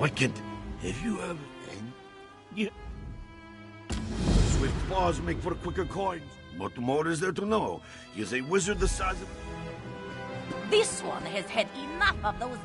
Wicked. Have you ever... Yeah. Swift paws make for quicker coins. What more is there to know? He is a wizard the size of... This one has had enough of those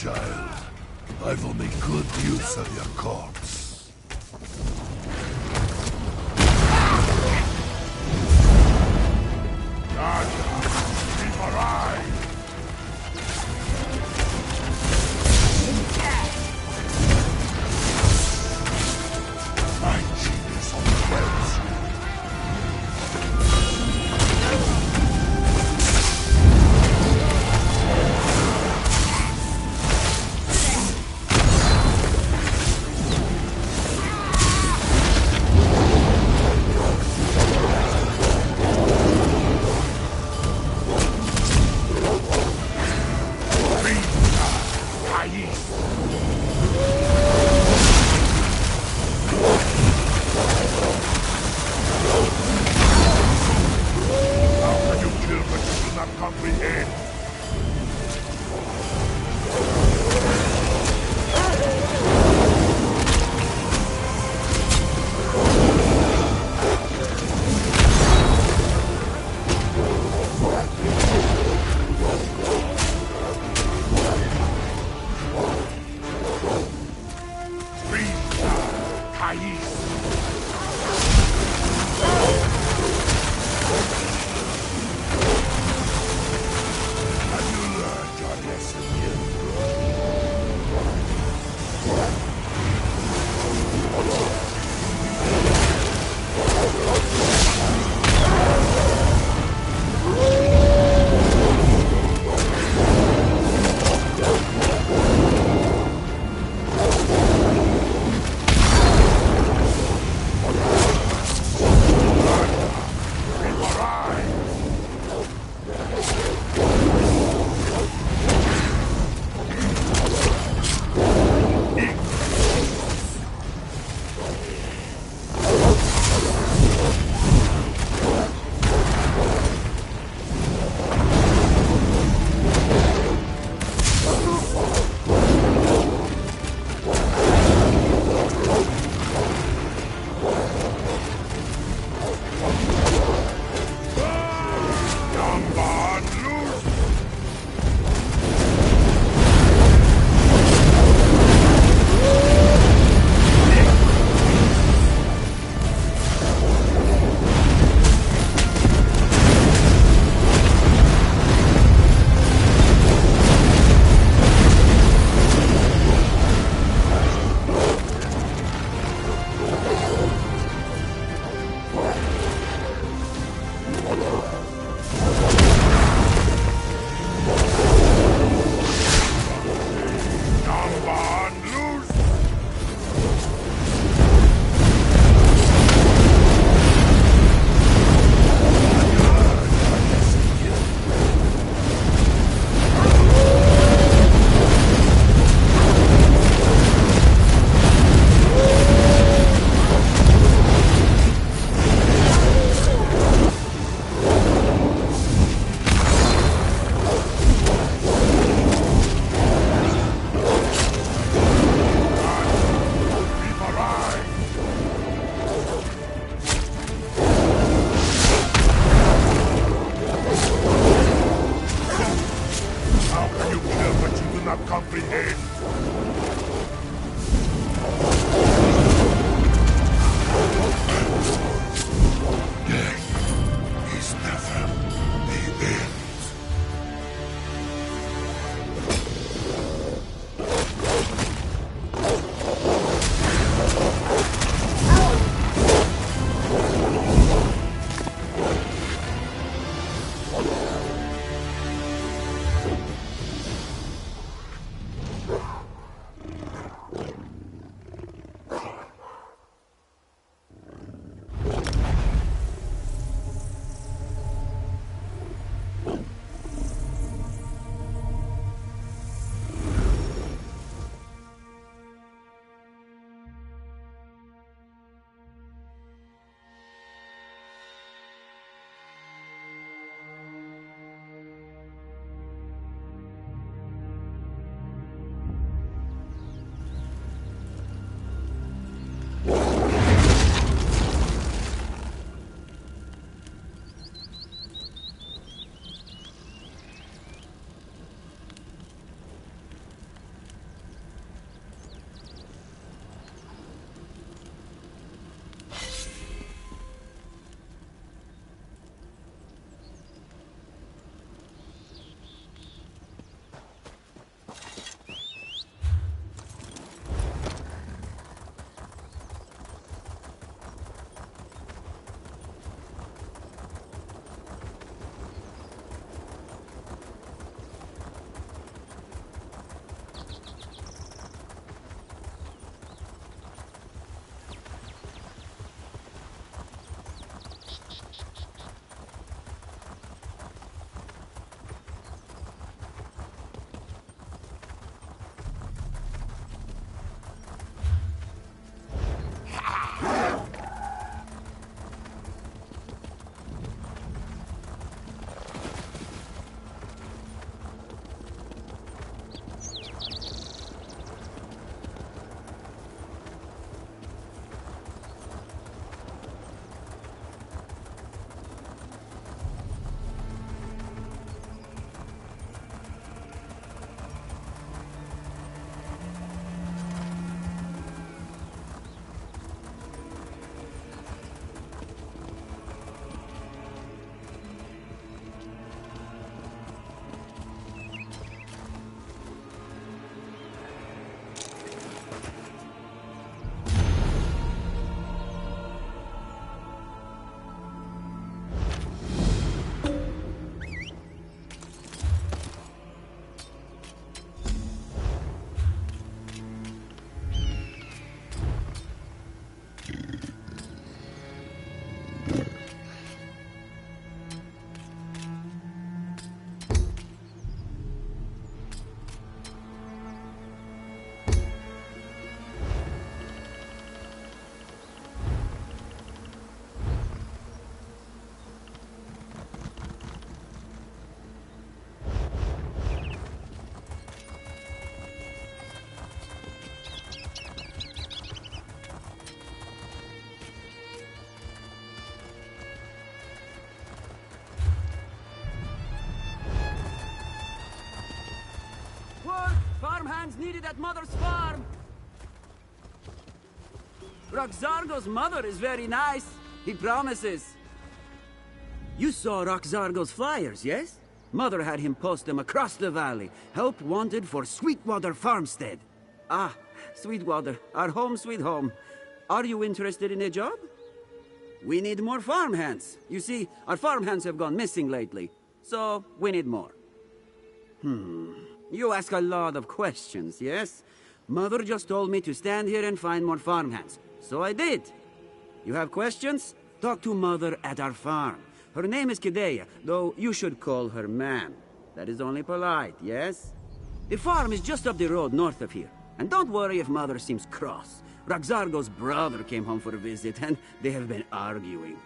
child. I will make good use of your corpse. My genius overwhelms you. visit at Mother's farm. Roxargo's mother is very nice. He promises. You saw Roxargo's flyers, yes? Mother had him post them across the valley. Help wanted for Sweetwater Farmstead. Ah, Sweetwater, our home sweet home. Are you interested in a job? We need more farmhands. You see, our farmhands have gone missing lately. So, we need more. You ask a lot of questions, yes? Mother just told me to stand here and find more farmhands. So I did. You have questions? Talk to Mother at our farm. Her name is Kidea, though you should call her ma'am. That is only polite, yes? The farm is just up the road north of here. And don't worry if Mother seems cross. Roxargo's brother came home for a visit, and they have been arguing.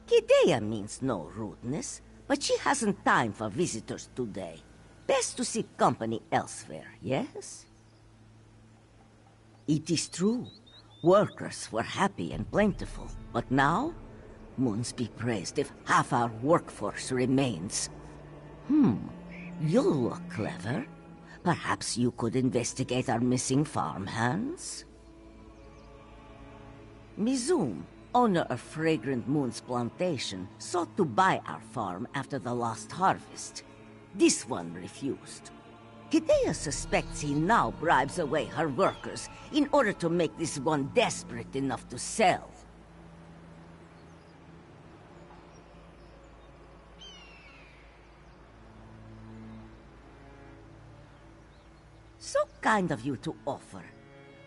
Kidea means no rudeness, but she hasn't time for visitors today. Best to seek company elsewhere, yes? It is true. Workers were happy and plentiful, but now? Moons be praised if half our workforce remains. You look clever. Perhaps you could investigate our missing farmhands? Mizum, owner of Fragrant Moon's plantation, sought to buy our farm after the last harvest. This one refused. Kidea suspects he now bribes away her workers in order to make this one desperate enough to sell. So kind of you to offer.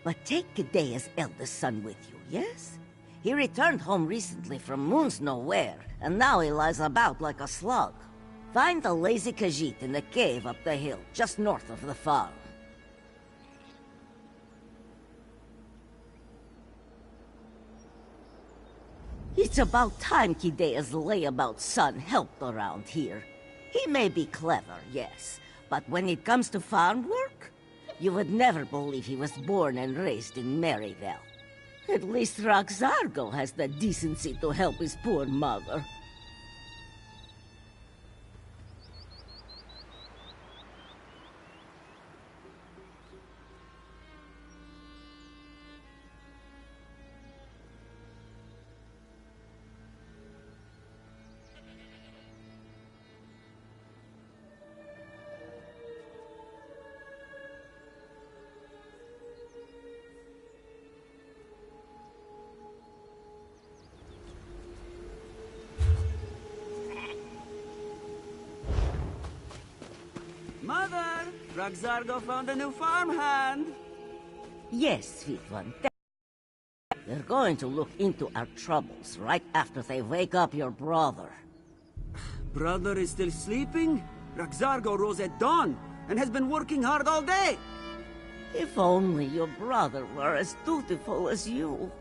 But take Kidea's eldest son with you, yes? He returned home recently from Moon's Nowhere, and now he lies about like a slug. Find the lazy Khajiit in the cave up the hill, just north of the farm. It's about time Kidea's layabout son helped around here. He may be clever, yes, but when it comes to farm work, you would never believe he was born and raised in Maryvale. At least Roxargo has the decency to help his poor mother. Raxargo found a new farmhand. Yes, sweet one. We're going to look into our troubles right after they wake up your brother. Brother is still sleeping? Raxargo rose at dawn and has been working hard all day. If only your brother were as dutiful as you.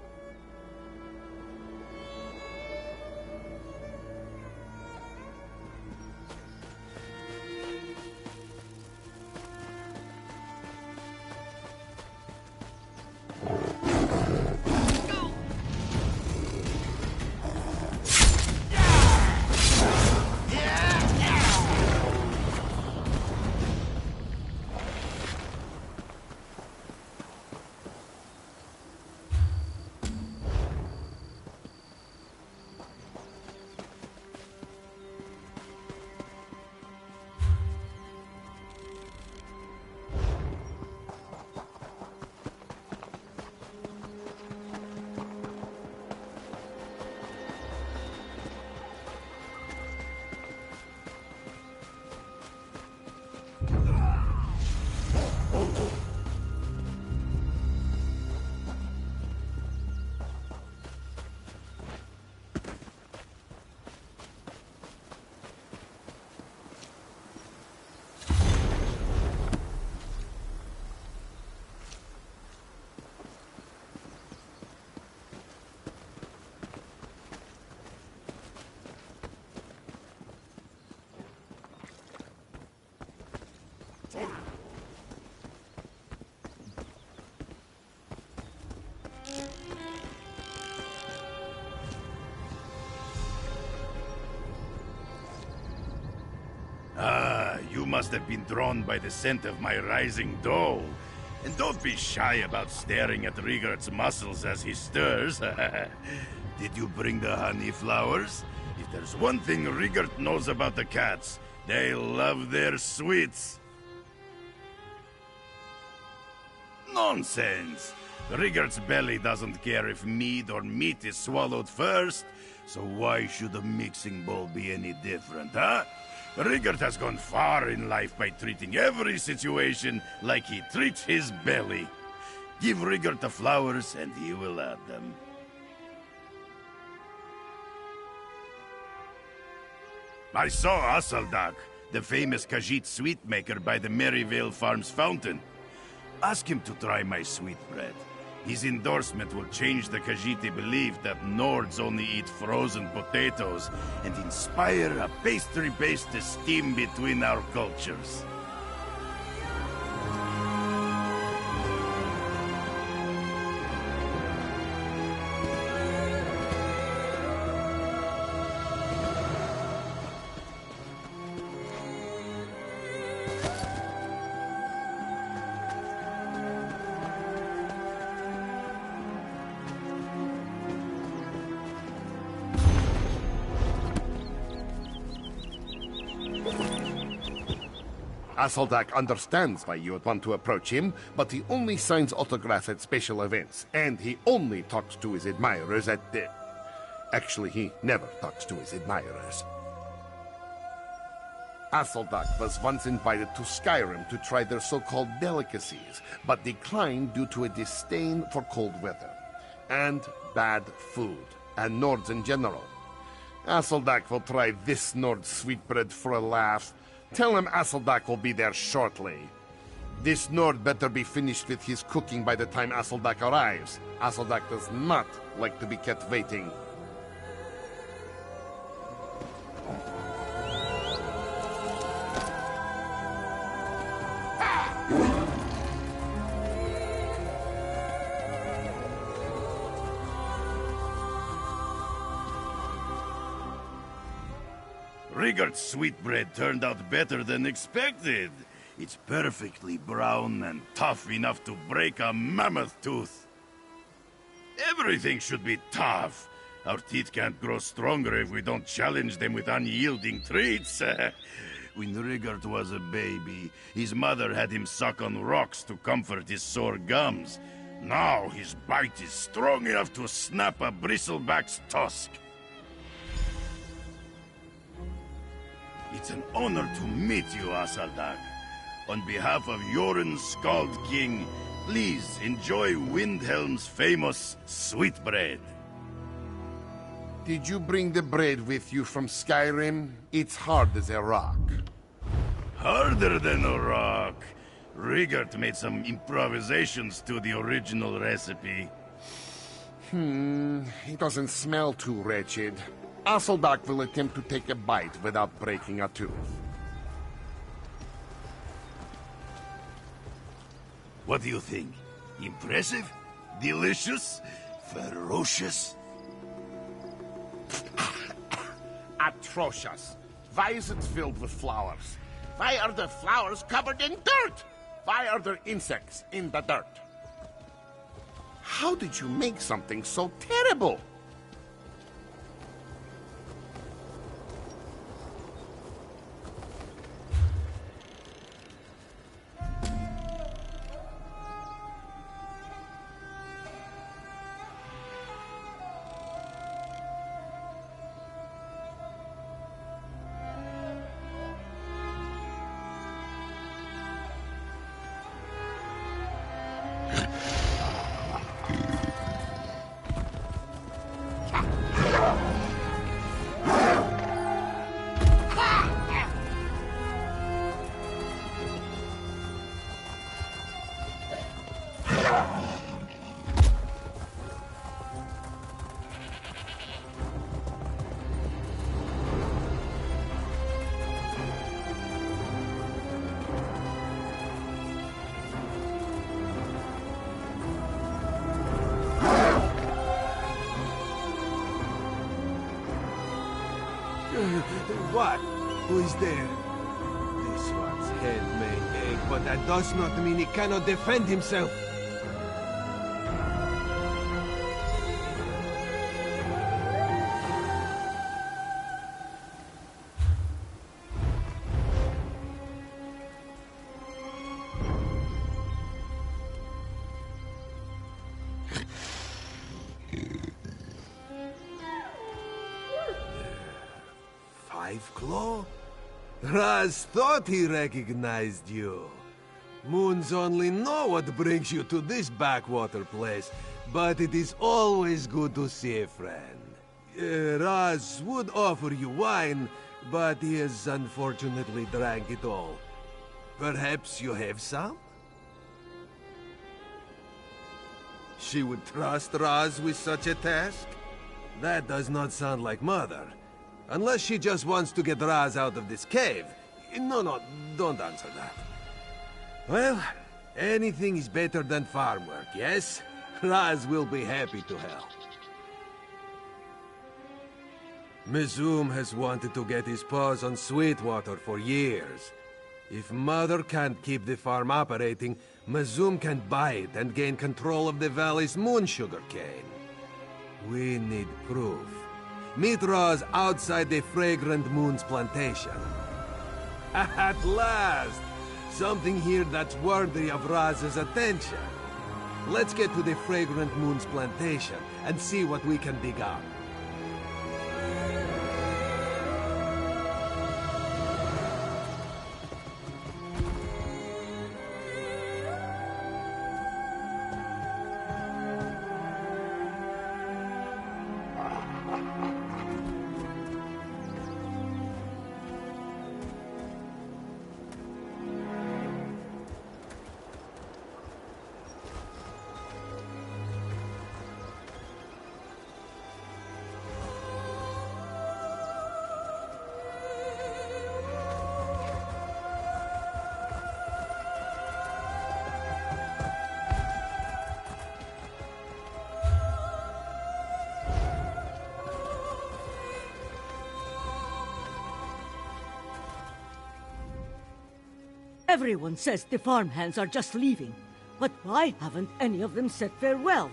You must have been drawn by the scent of my rising dough. And don't be shy about staring at Rigert's muscles as he stirs. Did you bring the honey flowers? If there's one thing Rigert knows about the cats, they love their sweets. Nonsense! Rigert's belly doesn't care if mead or meat is swallowed first, so why should a mixing bowl be any different, huh? Rigert has gone far in life by treating every situation like he treats his belly. Give Rigert the flowers and he will add them. I saw Asaldak, the famous Khajiit sweet maker by the Maryvale Farms fountain. Ask him to try my sweetbread. His endorsement will change the Khajiiti belief that Nords only eat frozen potatoes and inspire a pastry-based esteem between our cultures. Asaldak understands why you would want to approach him, but he only signs autographs at special events, and he only talks to his admirers at the... Actually, he never talks to his admirers. Asaldak was once invited to Skyrim to try their so-called delicacies, but declined due to a disdain for cold weather, and bad food, and Nords in general. Asaldak will try this Nord sweetbread for a laugh. Tell him Asaldak will be there shortly. This Nord better be finished with his cooking by the time Asaldak arrives. Asaldak does not like to be kept waiting. Rigert's sweetbread turned out better than expected. It's perfectly brown and tough enough to break a mammoth tooth. Everything should be tough. Our teeth can't grow stronger if we don't challenge them with unyielding treats. When Rigert was a baby, his mother had him suck on rocks to comfort his sore gums. Now his bite is strong enough to snap a bristleback's tusk. It's an honor to meet you, Asaldak. On behalf of Yoren Skald King, please enjoy Windhelm's famous sweetbread. Did you bring the bread with you from Skyrim? It's hard as a rock. Harder than a rock. Rigert made some improvisations to the original recipe. It doesn't smell too wretched. Asselbach will attempt to take a bite without breaking a tooth. What do you think? Impressive? Delicious? Ferocious? Atrocious. Why is it filled with flowers? Why are the flowers covered in dirt? Why are there insects in the dirt? How did you make something so terrible? What? Who is there? This one's head may ache, but that does not mean he cannot defend himself. Claw? Raz thought he recognized you. Moons only know what brings you to this backwater place, but it is always good to see a friend. Raz would offer you wine, but he has unfortunately drank it all. Perhaps you have some? She would trust Raz with such a task? That does not sound like Mother. Unless she just wants to get Raz out of this cave. No, don't answer that. Well, anything is better than farm work, yes? Raz will be happy to help. Mizum has wanted to get his paws on Sweetwater for years. If Mother can't keep the farm operating, Mizum can buy it and gain control of the valley's moon sugarcane. We need proof. Meet Raz outside the Fragrant Moon's plantation. At last! Something here that's worthy of Raz's attention. Let's get to the Fragrant Moon's plantation and see what we can dig up. Everyone says the farmhands are just leaving. But why haven't any of them said farewell?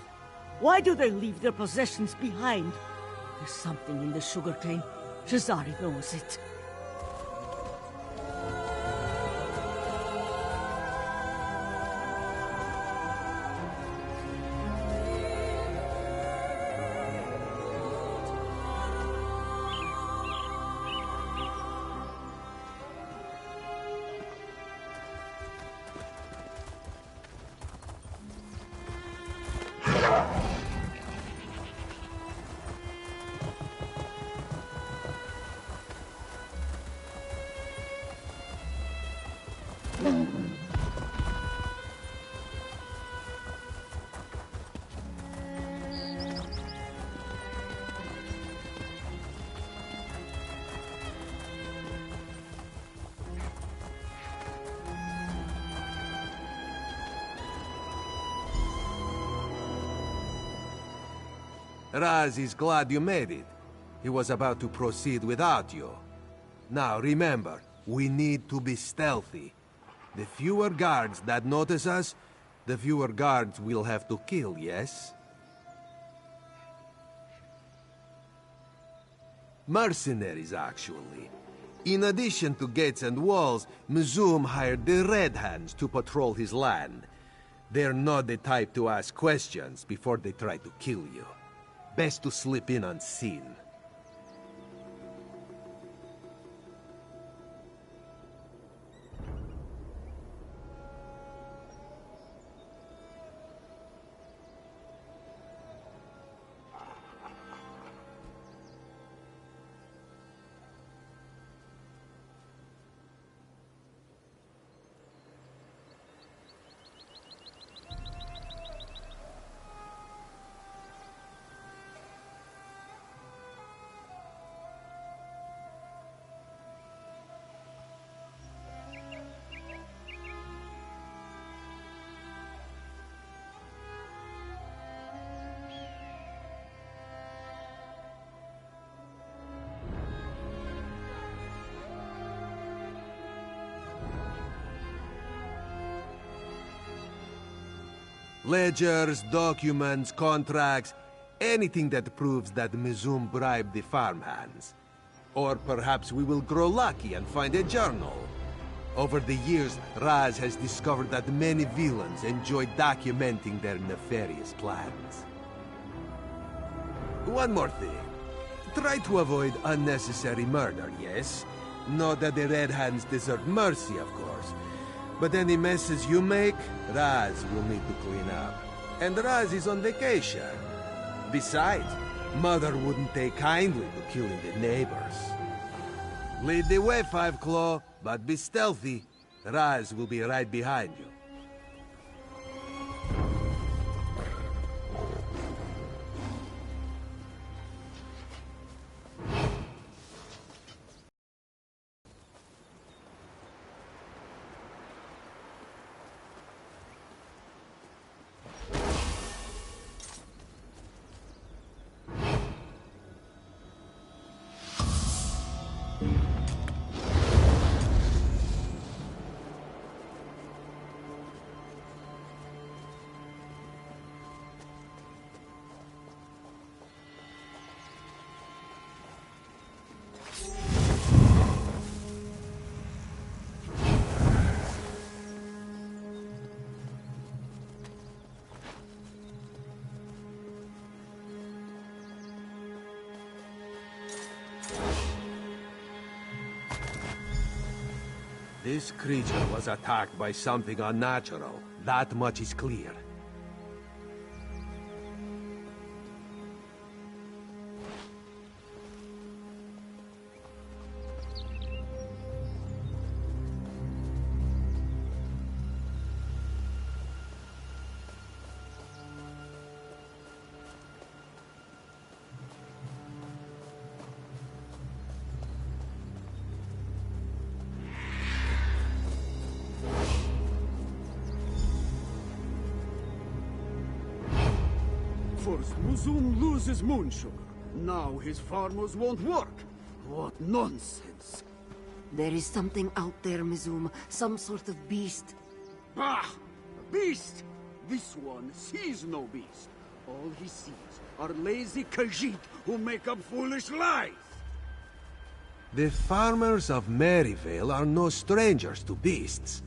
Why do they leave their possessions behind? There's something in the sugarcane. Cesare knows it. Raz is glad you made it. He was about to proceed without you. Now remember, we need to be stealthy. The fewer guards that notice us, the fewer guards we'll have to kill, yes? Mercenaries, actually. In addition to gates and walls, Mizum hired the Red Hands to patrol his land. They're not the type to ask questions before they try to kill you. Best to slip in unseen. Ledgers, documents, contracts, anything that proves that Mizum bribed the farmhands. Or perhaps we will grow lucky and find a journal. Over the years, Raz has discovered that many villains enjoy documenting their nefarious plans. One more thing. Try to avoid unnecessary murder, yes? Not that the Red Hands deserve mercy, of course. But any messes you make, Raz will need to clean up. And Raz is on vacation. Besides, Mother wouldn't take kindly to killing the neighbors. Lead the way, Five Claw, but be stealthy. Raz will be right behind you. This creature was attacked by something unnatural. That much is clear. First, Muzum loses moon sugar. Now his farmers won't work. What nonsense. There is something out there, Mizum. Some sort of beast. Bah! A beast! This one sees no beast. All he sees are lazy Khajiit who make up foolish lies. The farmers of Maryvale are no strangers to beasts.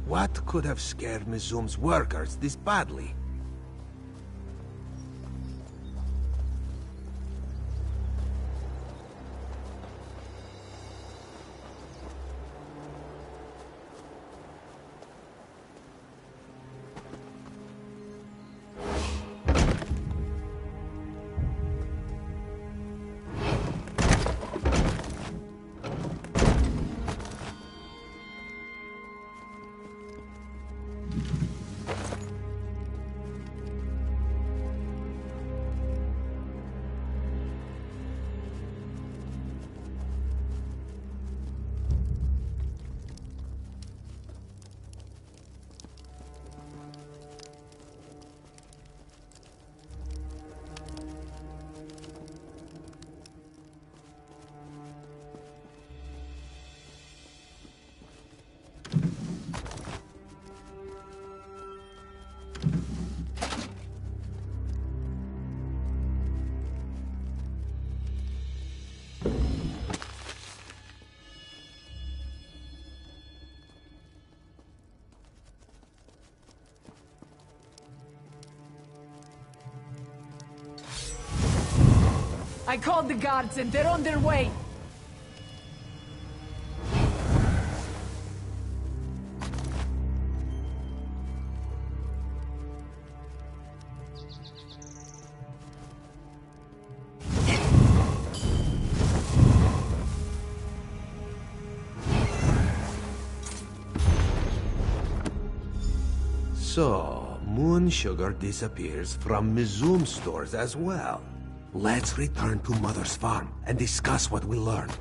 What could have scared Mizum's workers this badly? called the guards and they're on their way. So, moon sugar disappears from Mizum stores as well. Let's return to Mother's farm and discuss what we learned.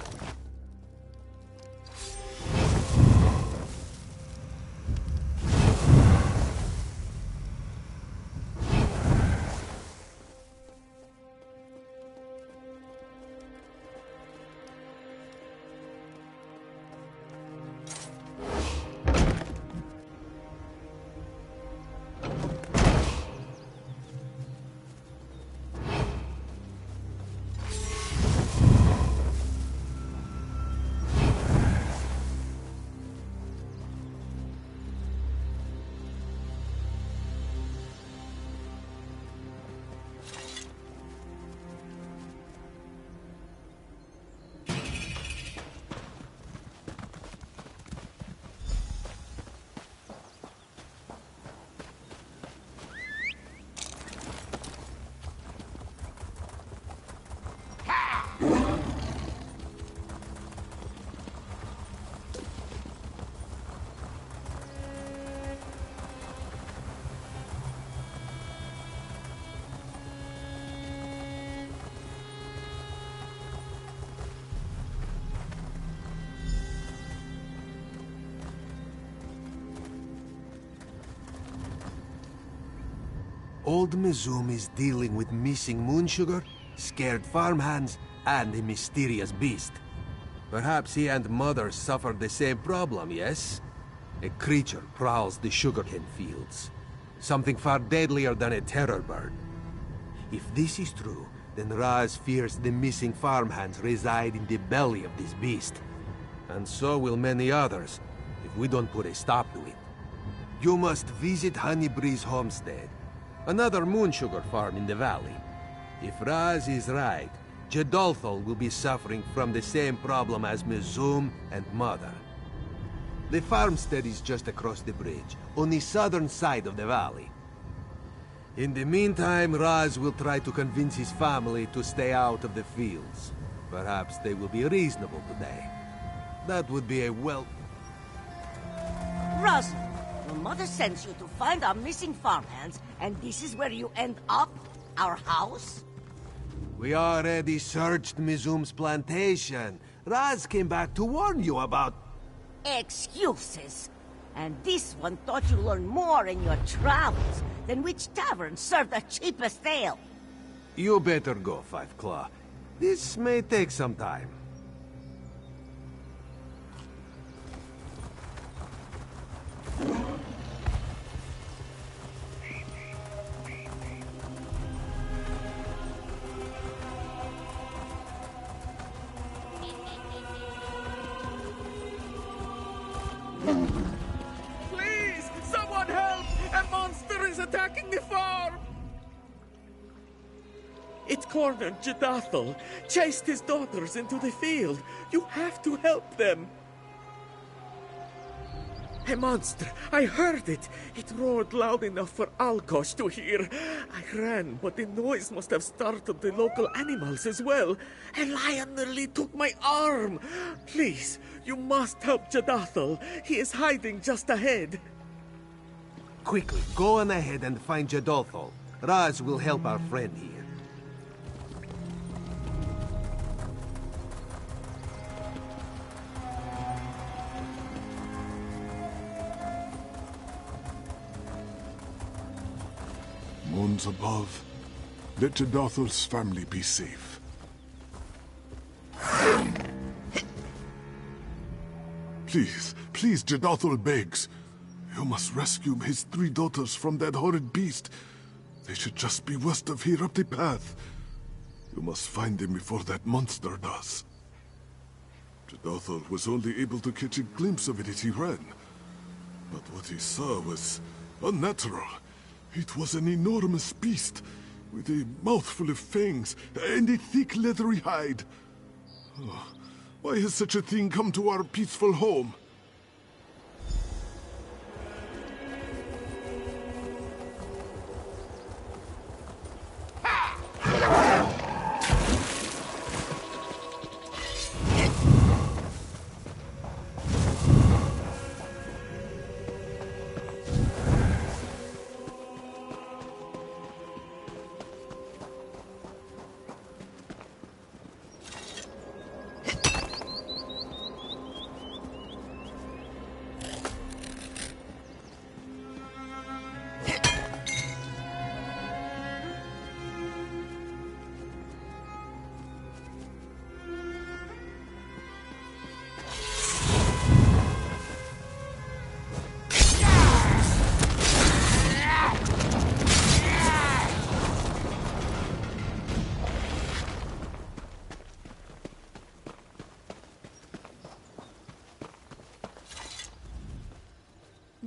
Old Mizum is dealing with missing moon sugar, scared farmhands, and a mysterious beast. Perhaps he and Mother suffered the same problem, yes? A creature prowls the sugarcane fields. Something far deadlier than a terror bird. If this is true, then Raz fears the missing farmhands reside in the belly of this beast. And so will many others, if we don't put a stop to it. You must visit Honeybreeze Homestead, another moon sugar farm in the valley. If Raz is right, Jedolthol will be suffering from the same problem as Mizum and Mother. The farmstead is just across the bridge, on the southern side of the valley. In the meantime, Raz will try to convince his family to stay out of the fields. Perhaps they will be reasonable today. That would be a Raz, your mother sends you to find our missing farmhands, and this is where you end up? Our house? We already searched Mizum's plantation. Raz came back to warn you about... Excuses. And this one thought you learned more in your travels than which tavern served the cheapest ale. You better go, Five Claw. This may take some time. Please! Someone help! A monster is attacking the farm! It cornered Jedolthol, chased his daughters into the field. You have to help them. A monster! I heard it! It roared loud enough for Alkosh to hear. I ran, but the noise must have startled the local animals as well. A lion nearly took my arm! Please, you must help Jedolthol. He is hiding just ahead. Quickly, go on ahead and find Jedolthol. Raz will help our friend here. Moons above, let Jedolthol's family be safe. Please, please, Jedolthol begs. You must rescue his 3 daughters from that horrid beast. They should just be west of here up the path. You must find them before that monster does. Jedolthol was only able to catch a glimpse of it as he ran. But what he saw was unnatural. It was an enormous beast, with a mouthful of fangs and a thick leathery hide. Oh, why has such a thing come to our peaceful home?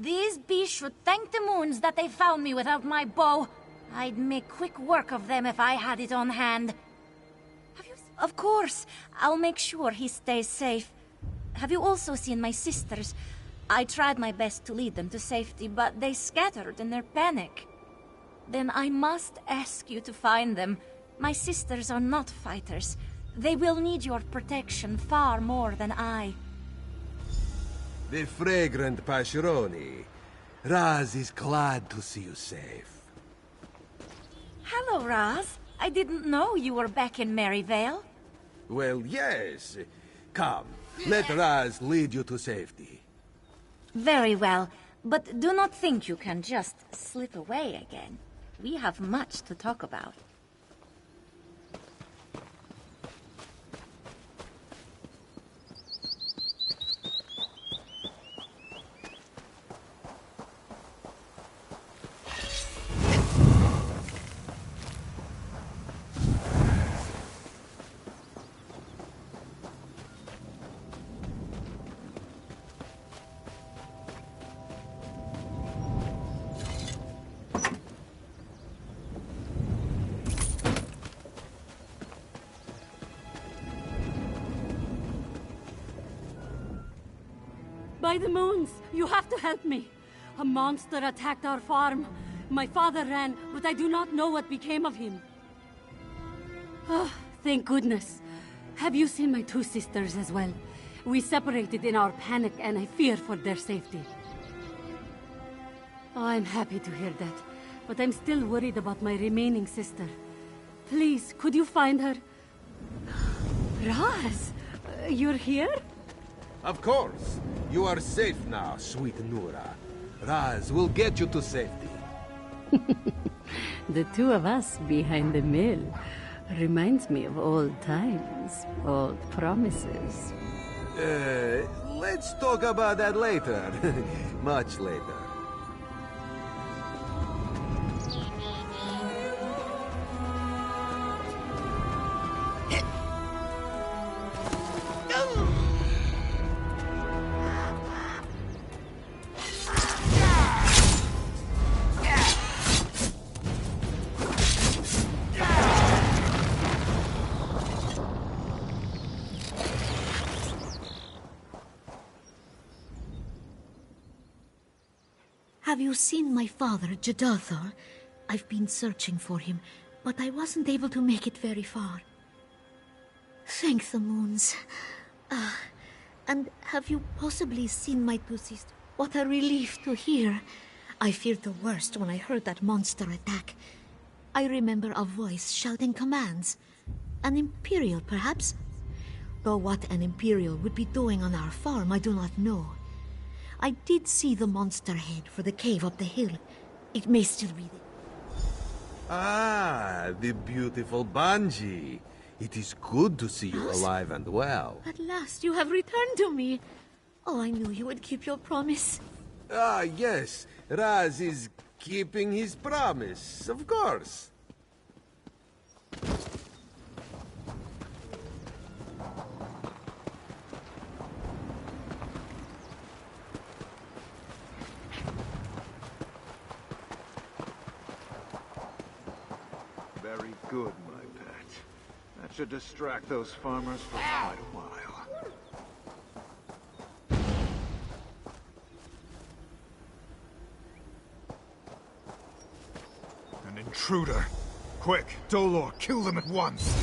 These beasts should thank the moons that they found me without my bow. I'd make quick work of them if I had it on hand. Of course, I'll make sure he stays safe. Have you also seen my sisters? I tried my best to lead them to safety, but they scattered in their panic. Then I must ask you to find them. My sisters are not fighters. They will need your protection far more than I. The fragrant Pascheroni. Raz is glad to see you safe. Hello, Raz. I didn't know you were back in Maryvale. Well, yes. Come, let Raz lead you to safety. Very well, but do not think you can just slip away again. We have much to talk about. By the moons, you have to help me. A monster attacked our farm. My father ran, but I do not know what became of him. Oh, thank goodness. Have you seen my two sisters as well? We separated in our panic, and I fear for their safety. Oh, I'm happy to hear that, but I'm still worried about my remaining sister. Please, could you find her? Raz, you're here? Of course. You are safe now, sweet Nura. Raz will get you to safety. The two of us behind the mill reminds me of old times, old promises. Let's talk about that later. Much later. Have you seen my father, Jadathor? I've been searching for him, but I wasn't able to make it very far. Thank the moons. And have you possibly seen my two sisters? What a relief to hear. I feared the worst when I heard that monster attack. I remember a voice shouting commands. An Imperial, perhaps? Though what an Imperial would be doing on our farm, I do not know. I did see the monster head for the cave up the hill. It may still be there. Ah, the beautiful Banji. It is good to see you alive and well. At last you have returned to me. Oh, I knew you would keep your promise. Ah, yes. Raz is keeping his promise, of course. Very good, my pet. That should distract those farmers for quite a while. An intruder! Quick, Dolor, kill them at once!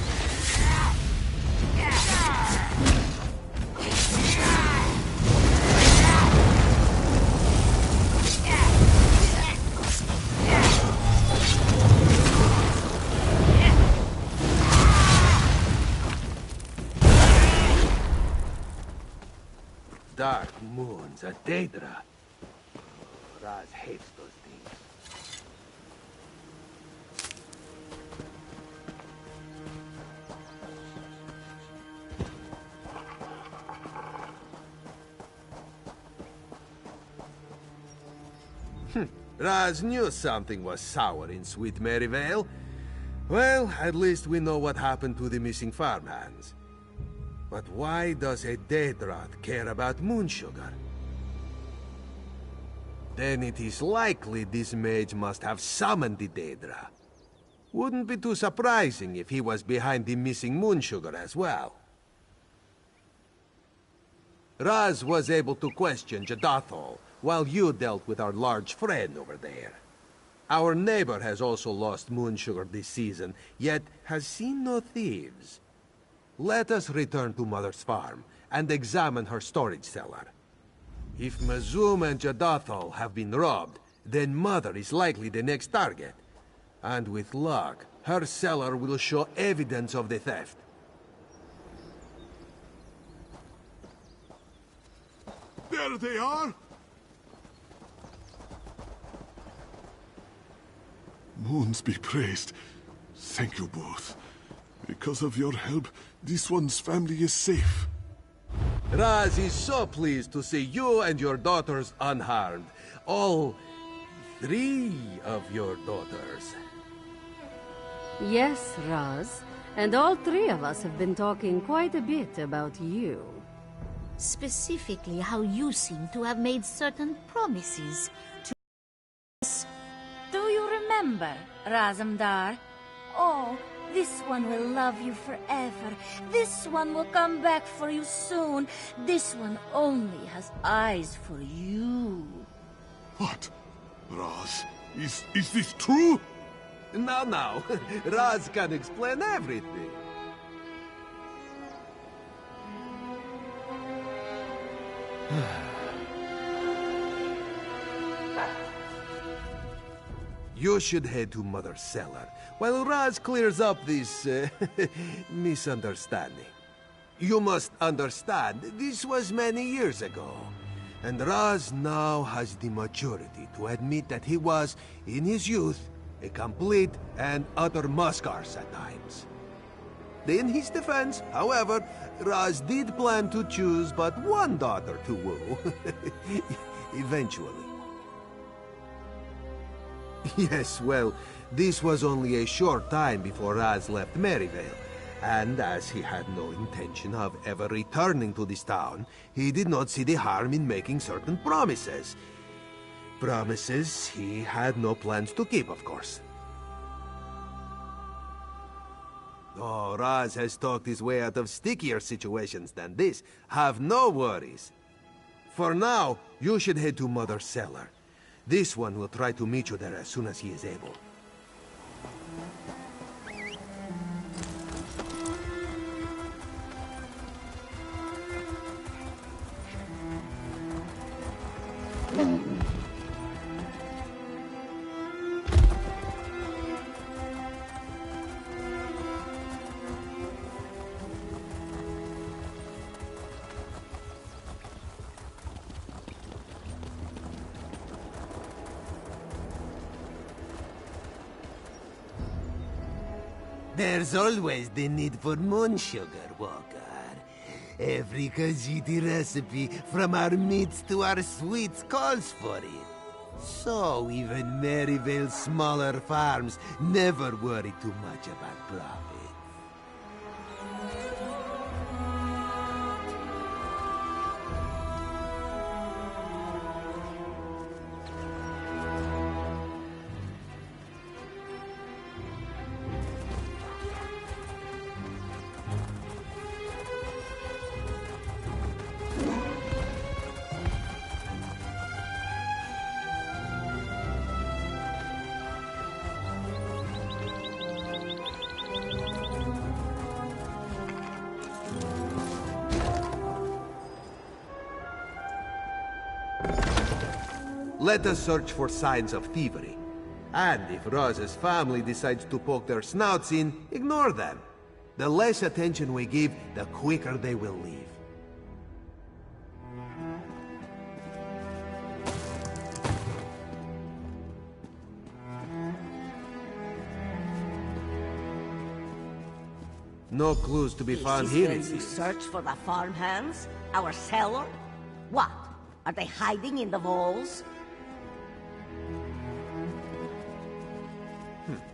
Dark moons, a Daedra. Raz hates those things. Raz knew something was sour in Sweet Maryvale. Well, at least we know what happened to the missing farmhands. But why does a Daedra care about moon sugar? Then it is likely this mage must have summoned the Daedra. Wouldn't be too surprising if he was behind the missing moon sugar as well. Raz was able to question Jadathol, while you dealt with our large friend over there. Our neighbor has also lost moon sugar this season, yet has seen no thieves. Let us return to Mother's farm and examine her storage cellar. If Mazum and Jadathol have been robbed, then Mother is likely the next target. And with luck, her cellar will show evidence of the theft. There they are! Moons be praised. Thank you both. Because of your help, this one's family is safe. Raz is so pleased to see you and your daughters unharmed. All 3 of your daughters. Yes, Raz. And all 3 of us have been talking quite a bit about you. Specifically how you seem to have made certain promises to us. Do you remember, Razamdar? Oh, this one will love you forever. This one will come back for you soon. This one only has eyes for you. What? Raz, is this true? Now, Raz can explain everything. You should head to Mother's cellar, while Raz clears up this misunderstanding. You must understand, this was many years ago, and Raz now has the maturity to admit that he was, in his youth, a complete and utter muskarse at times. In his defense, however, Raz did plan to choose but one daughter to woo. Eventually. Yes, well, this was only a short time before Raz left Maryvale, and as he had no intention of ever returning to this town, he did not see the harm in making certain promises. Promises he had no plans to keep, of course. Oh, Raz has talked his way out of stickier situations than this. Have no worries. For now, you should head to Mother's cellar. This one will try to meet you there as soon as he is able. There's always the need for moon sugar, Walker. Every Khajiit recipe, from our meats to our sweets, calls for it. So even Maryvale's smaller farms never worry too much about profit. Let us search for signs of thievery. And if Roz's family decides to poke their snouts in, ignore them. The less attention we give, the quicker they will leave. No clues to be found here. This is where you search for the farmhands? Our cellar? What? Are they hiding in the walls?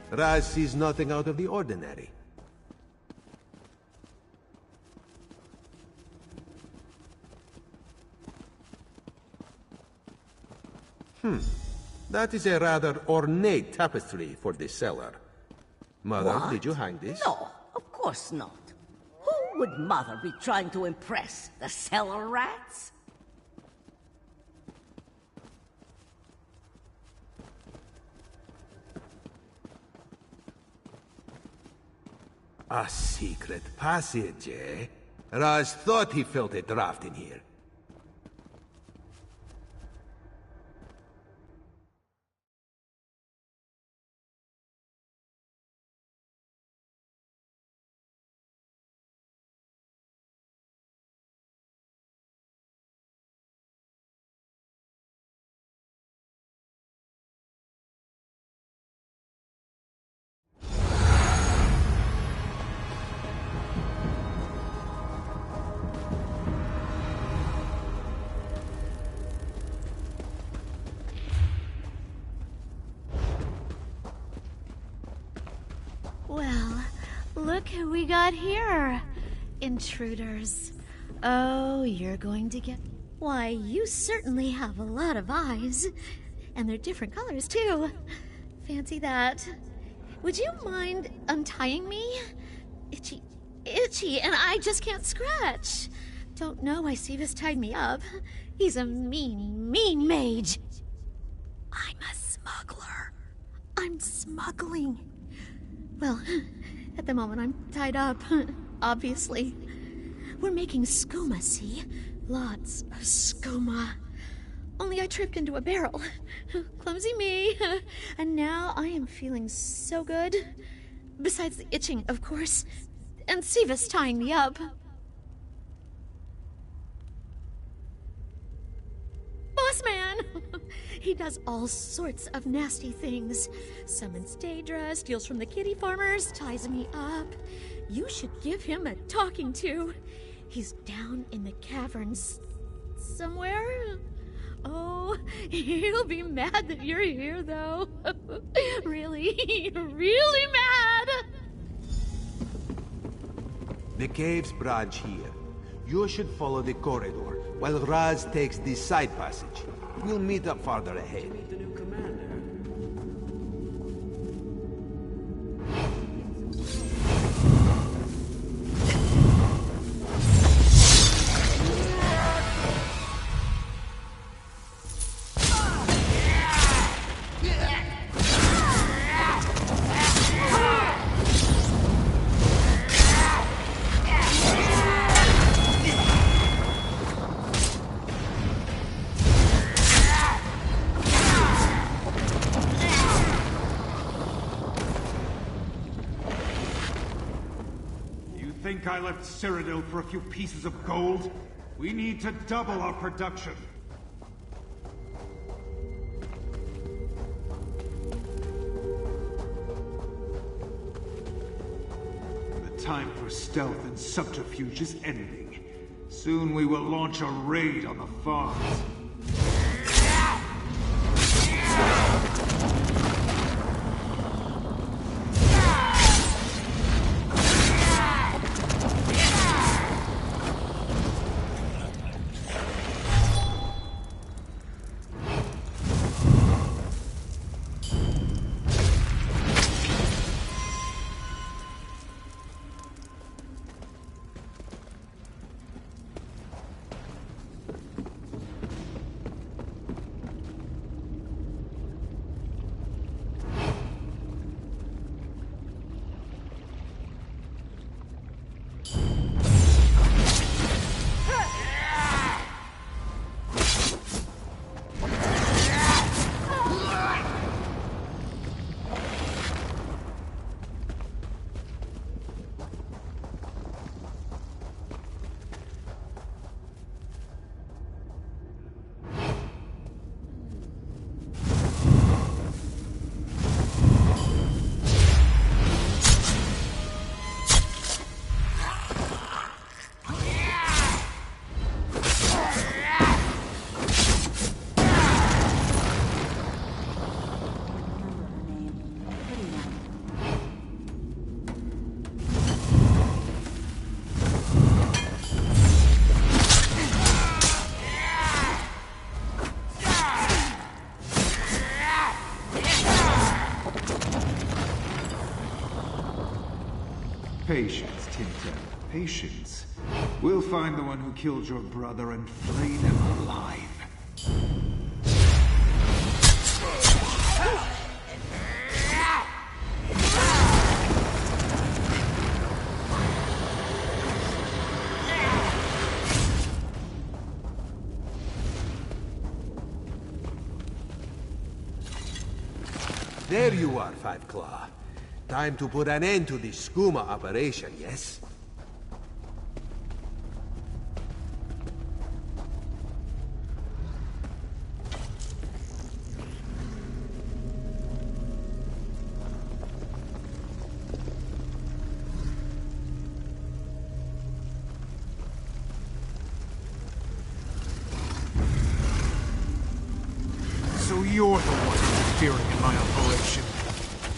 Raz sees nothing out of the ordinary. That is a rather ornate tapestry for the cellar. Mother, What? did you hang this? No, of course not. Who would Mother be trying to impress? The cellar rats? A secret passage, eh? Raz thought he felt a draft in here. Well, look who we got here. Intruders. Oh, you're going to get... Why, you certainly have a lot of eyes. And they're different colors, too. Fancy that. Would you mind untying me? Itchy, and I just can't scratch. Don't know why Sivas tied me up. He's a mean mage. I'm a smuggler. I'm smuggling. Well, at the moment I'm tied up, obviously. We're making skooma, see? Lots of skooma. Only I tripped into a barrel. Clumsy me. And now I am feeling so good. Besides the itching, of course. And Sivas tying me up. Boss man! He does all sorts of nasty things. Summons Daedra, steals from the kitty farmers, ties me up. You should give him a talking to. He's down in the caverns somewhere. Oh, he'll be mad that you're here, though. Really mad. The caves branch here. You should follow the corridor, while Raz takes the side passage. We'll meet up farther ahead. I left Cyrodiil for a few pieces of gold? We need to double our production. The time for stealth and subterfuge is ending. Soon we will launch a raid on the farms. Patience, Tintin. Patience. We'll find the one who killed your brother and flay them alive. There you are, Five Claw. Time to put an end to this skooma operation, yes? So you're the one interfering in my operation.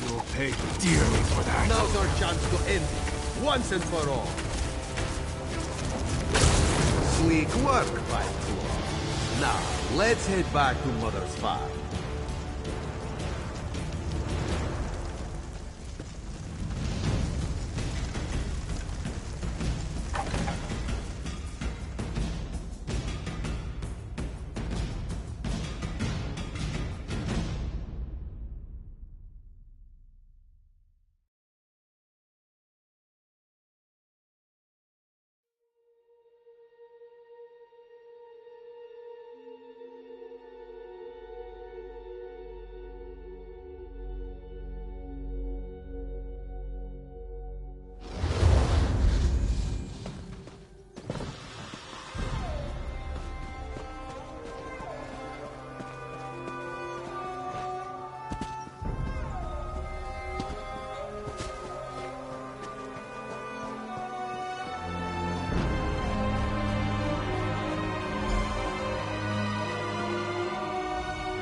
You'll pay dearly for that. Now's our chance to end it, once and for all. Sleek work, Five Claw. Now, let's head back to Mother's farm.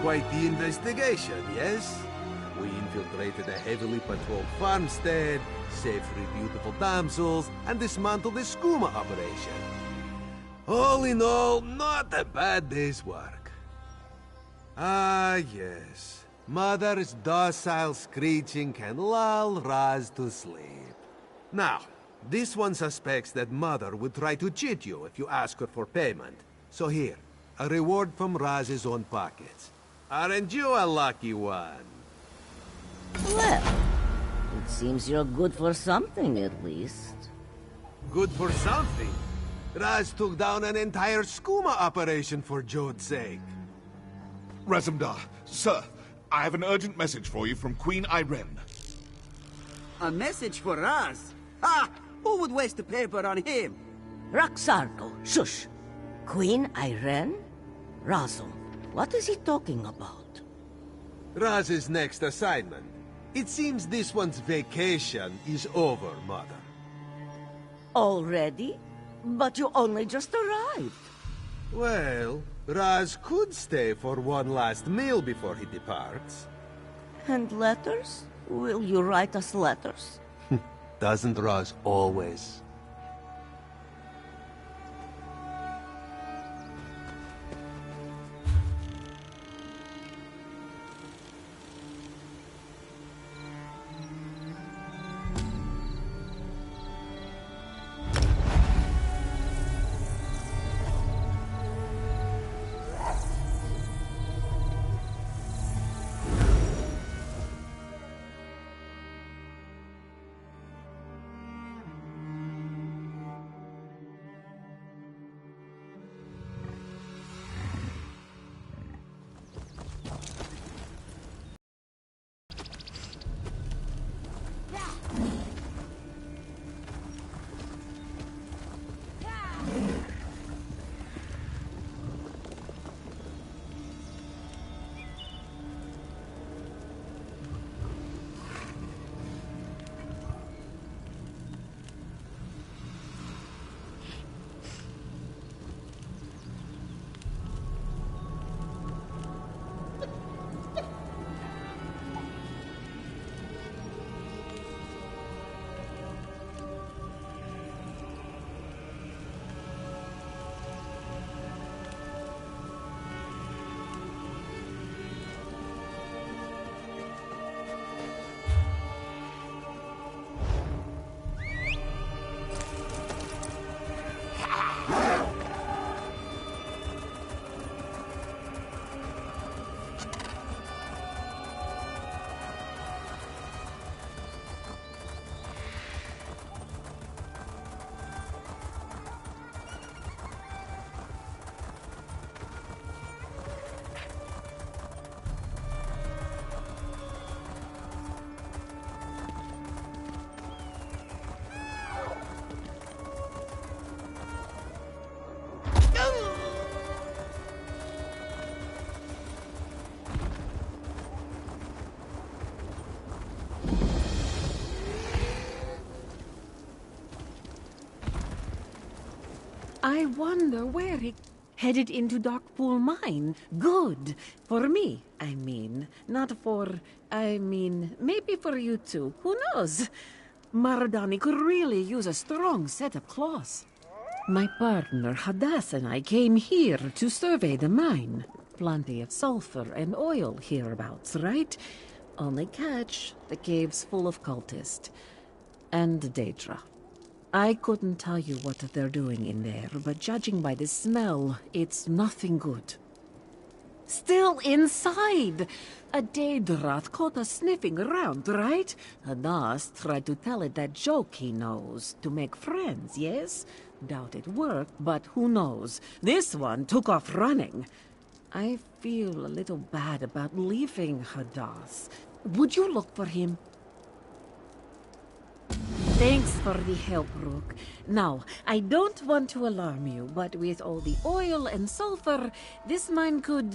Quite the investigation, yes? We infiltrated a heavily patrolled farmstead, saved 3 beautiful damsels, and dismantled the skooma operation. All in all, not a bad day's work. Ah, yes. Mother's docile screeching can lull Raz to sleep. Now, this one suspects that Mother would try to cheat you if you ask her for payment. So here, a reward from Raz's own pockets. Aren't you a lucky one? Well, it seems you're good for something, at least. Good for something? Raz took down an entire skooma operation for Jode's sake. Razumdar, sir, I have an urgent message for you from Queen Irene. A message for Raz? Ha! Who would waste the paper on him? Raxarko, shush! Queen Irene? Razum, what is he talking about? Raz's next assignment. It seems this one's vacation is over, Mother. Already? But you only just arrived. Well, Raz could stay for one last meal before he departs. And letters? Will you write us letters? Doesn't Raz always? I wonder where he... Headed into Darkpool Mine. Good. For me, I mean. Not for... maybe for you too. Who knows? Maradani could really use a strong set of claws. My partner, Hadass, and I came here to survey the mine. Plenty of sulfur and oil hereabouts, right? Only catch, the cave's full of cultists. And Daedra. I couldn't tell you what they're doing in there, but judging by the smell, it's nothing good. Still inside! A Daedrath caught us sniffing around, right? Hadass tried to tell it that joke he knows, to make friends, yes? Doubt it worked, but who knows? This one took off running. I feel a little bad about leaving Hadass. Would you look for him? Thanks for the help, Rook. Now, I don't want to alarm you, but with all the oil and sulfur, this mine could...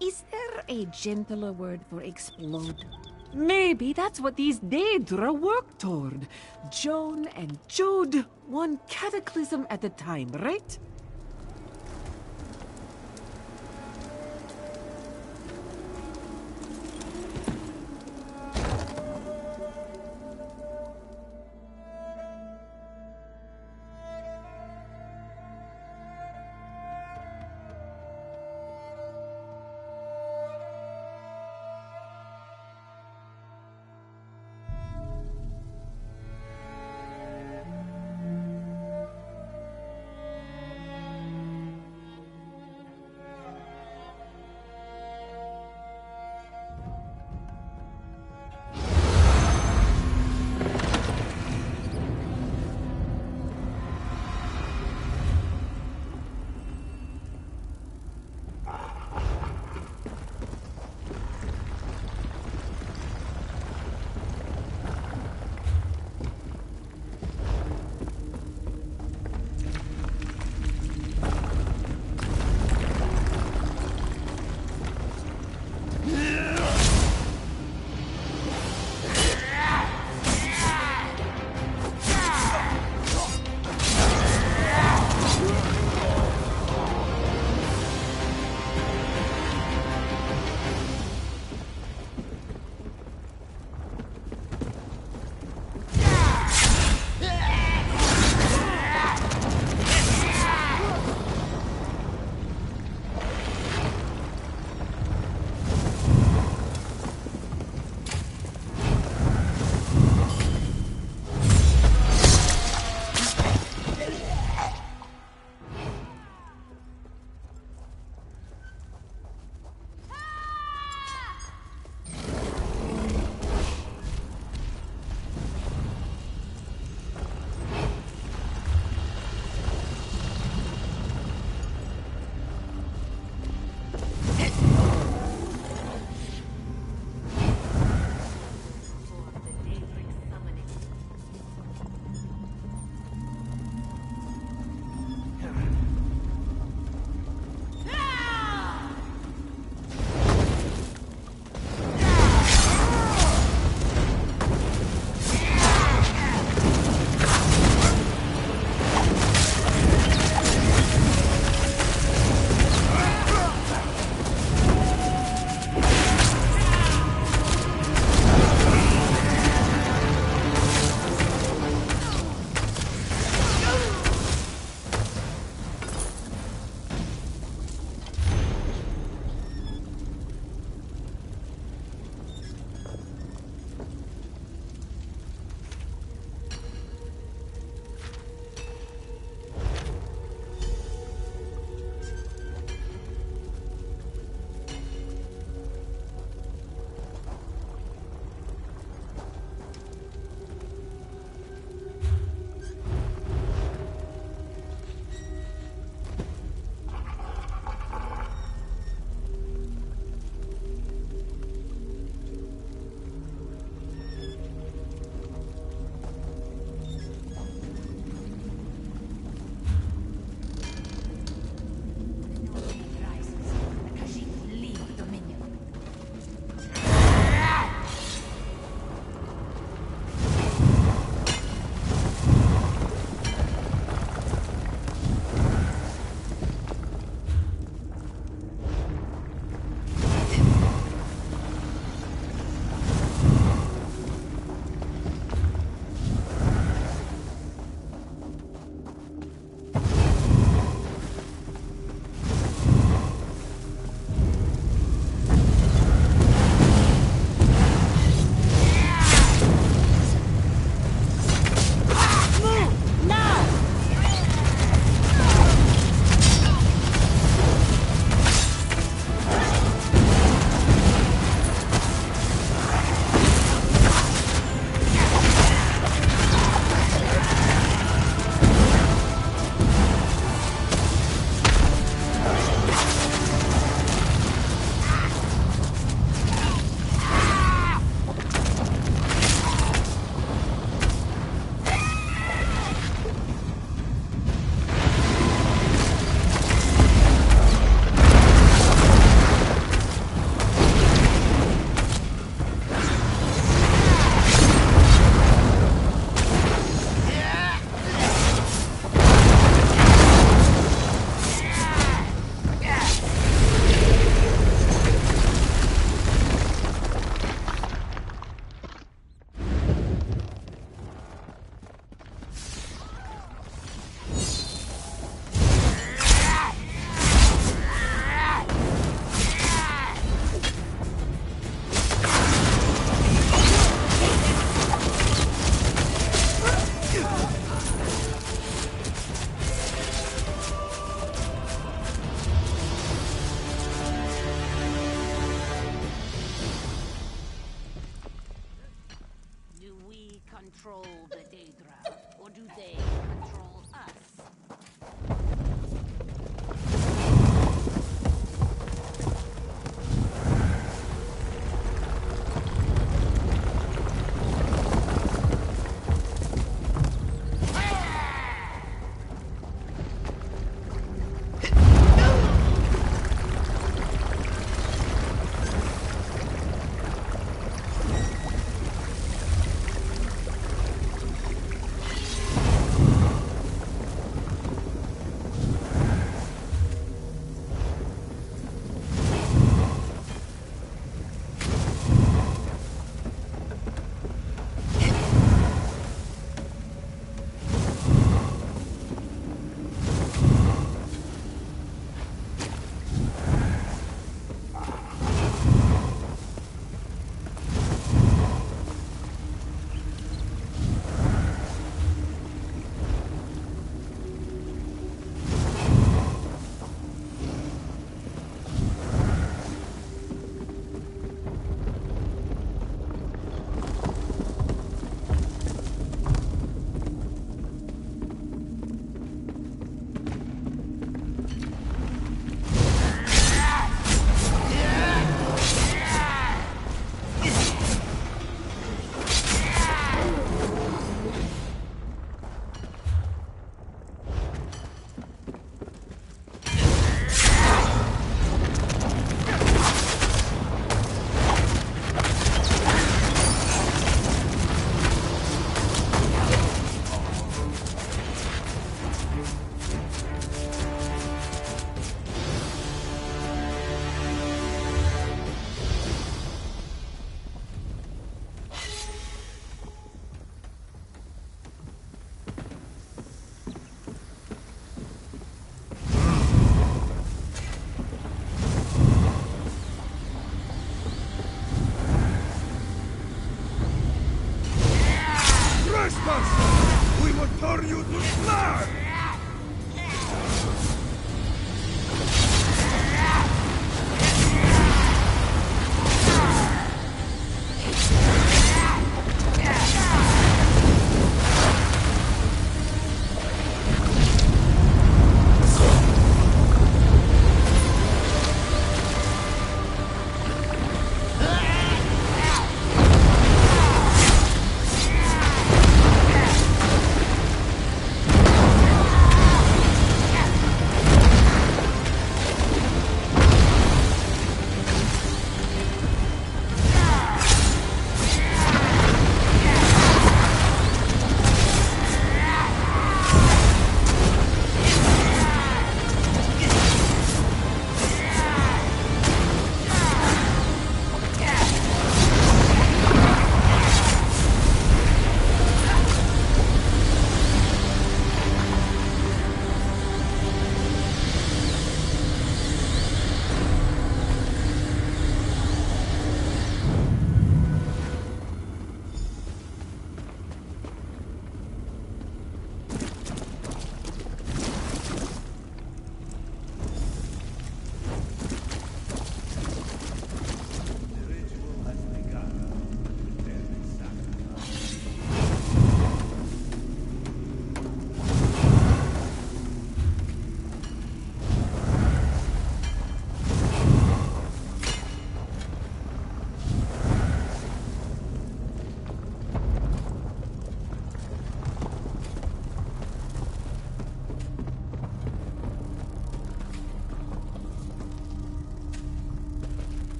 Is there a gentler word for explode? Maybe that's what these Daedra work toward. Joan and Jude, one cataclysm at a time, right?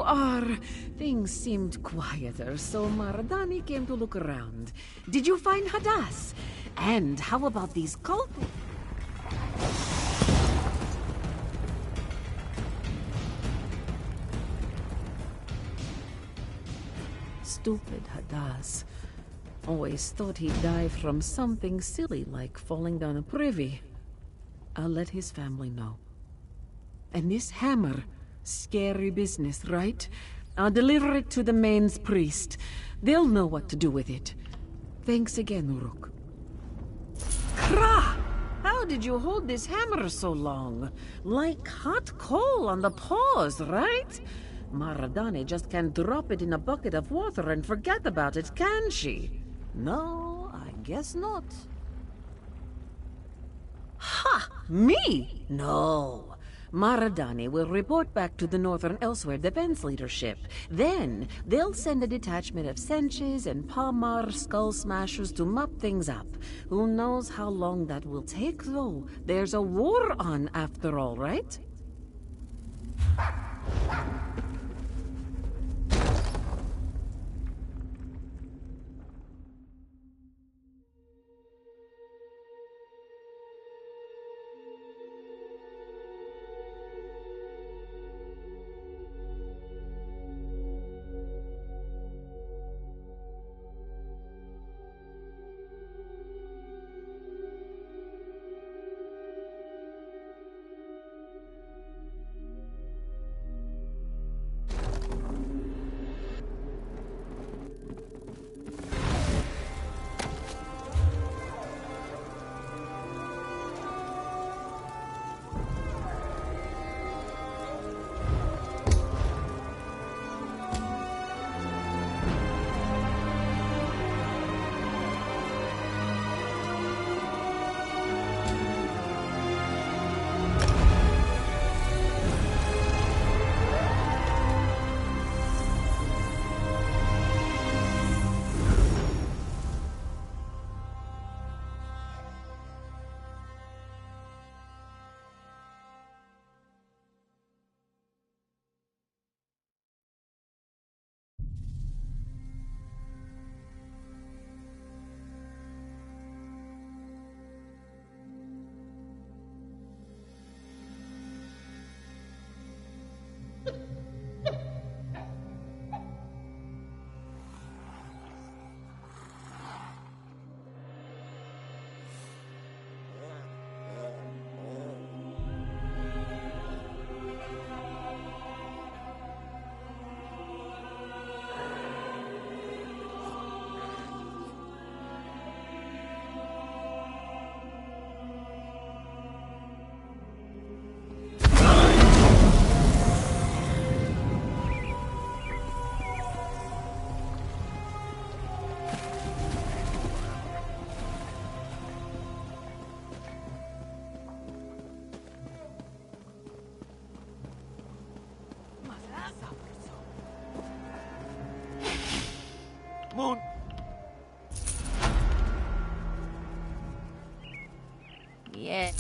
are. Things seemed quieter, so Maradani came to look around. Did you find Hadass? And how about these cultists? Stupid Hadass. Always thought he'd die from something silly like falling down a privy. I'll let his family know. And this hammer, scary business, right? I'll deliver it to the Main's priest. They'll know what to do with it. Thanks again, Uruk. Krah! How did you hold this hammer so long? Like hot coal on the paws, right? Maradani just can't drop it in a bucket of water and forget about it, can she? No, I guess not. Ha! Me? No. Maradani will report back to the Northern Elsweyr defense leadership. Then, they'll send a detachment of Senches and Palmar skull smashers to mop things up. Who knows how long that will take, though? There's a war on, after all, right? Moon! Yeah.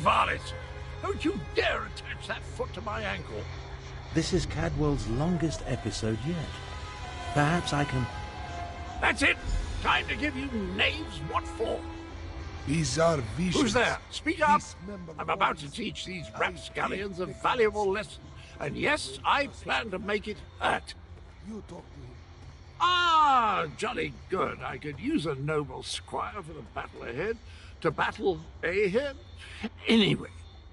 varlet! Don't you dare attach that foot to my ankle! This is Cadwell's longest episode yet. Perhaps I can... That's it! Time to give you knaves what for! These are visions. Who's there? Speak up! I'm about to teach these rapscallions a valuable lesson. And yes, I plan to make it hurt. You talk to him. Ah, jolly good. I could use a noble squire for the battle ahead. To battle ahead? Anyway,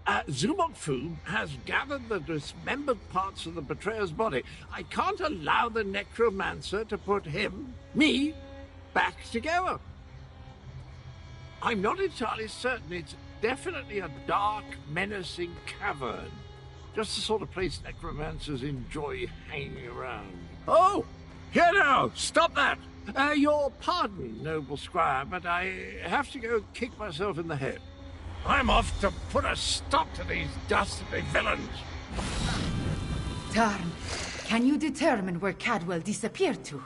Zumok Fu has gathered the dismembered parts of the betrayer's body. I can't allow the necromancer to put me, back together. I'm not entirely certain. It's definitely a dark, menacing cavern. Just the sort of place necromancers enjoy hanging around. Oh! Here now! Stop that! Your pardon, noble squire, but I have to go kick myself in the head. I'm off to put a stop to these dastardly villains! Tarn, can you determine where Cadwell disappeared to?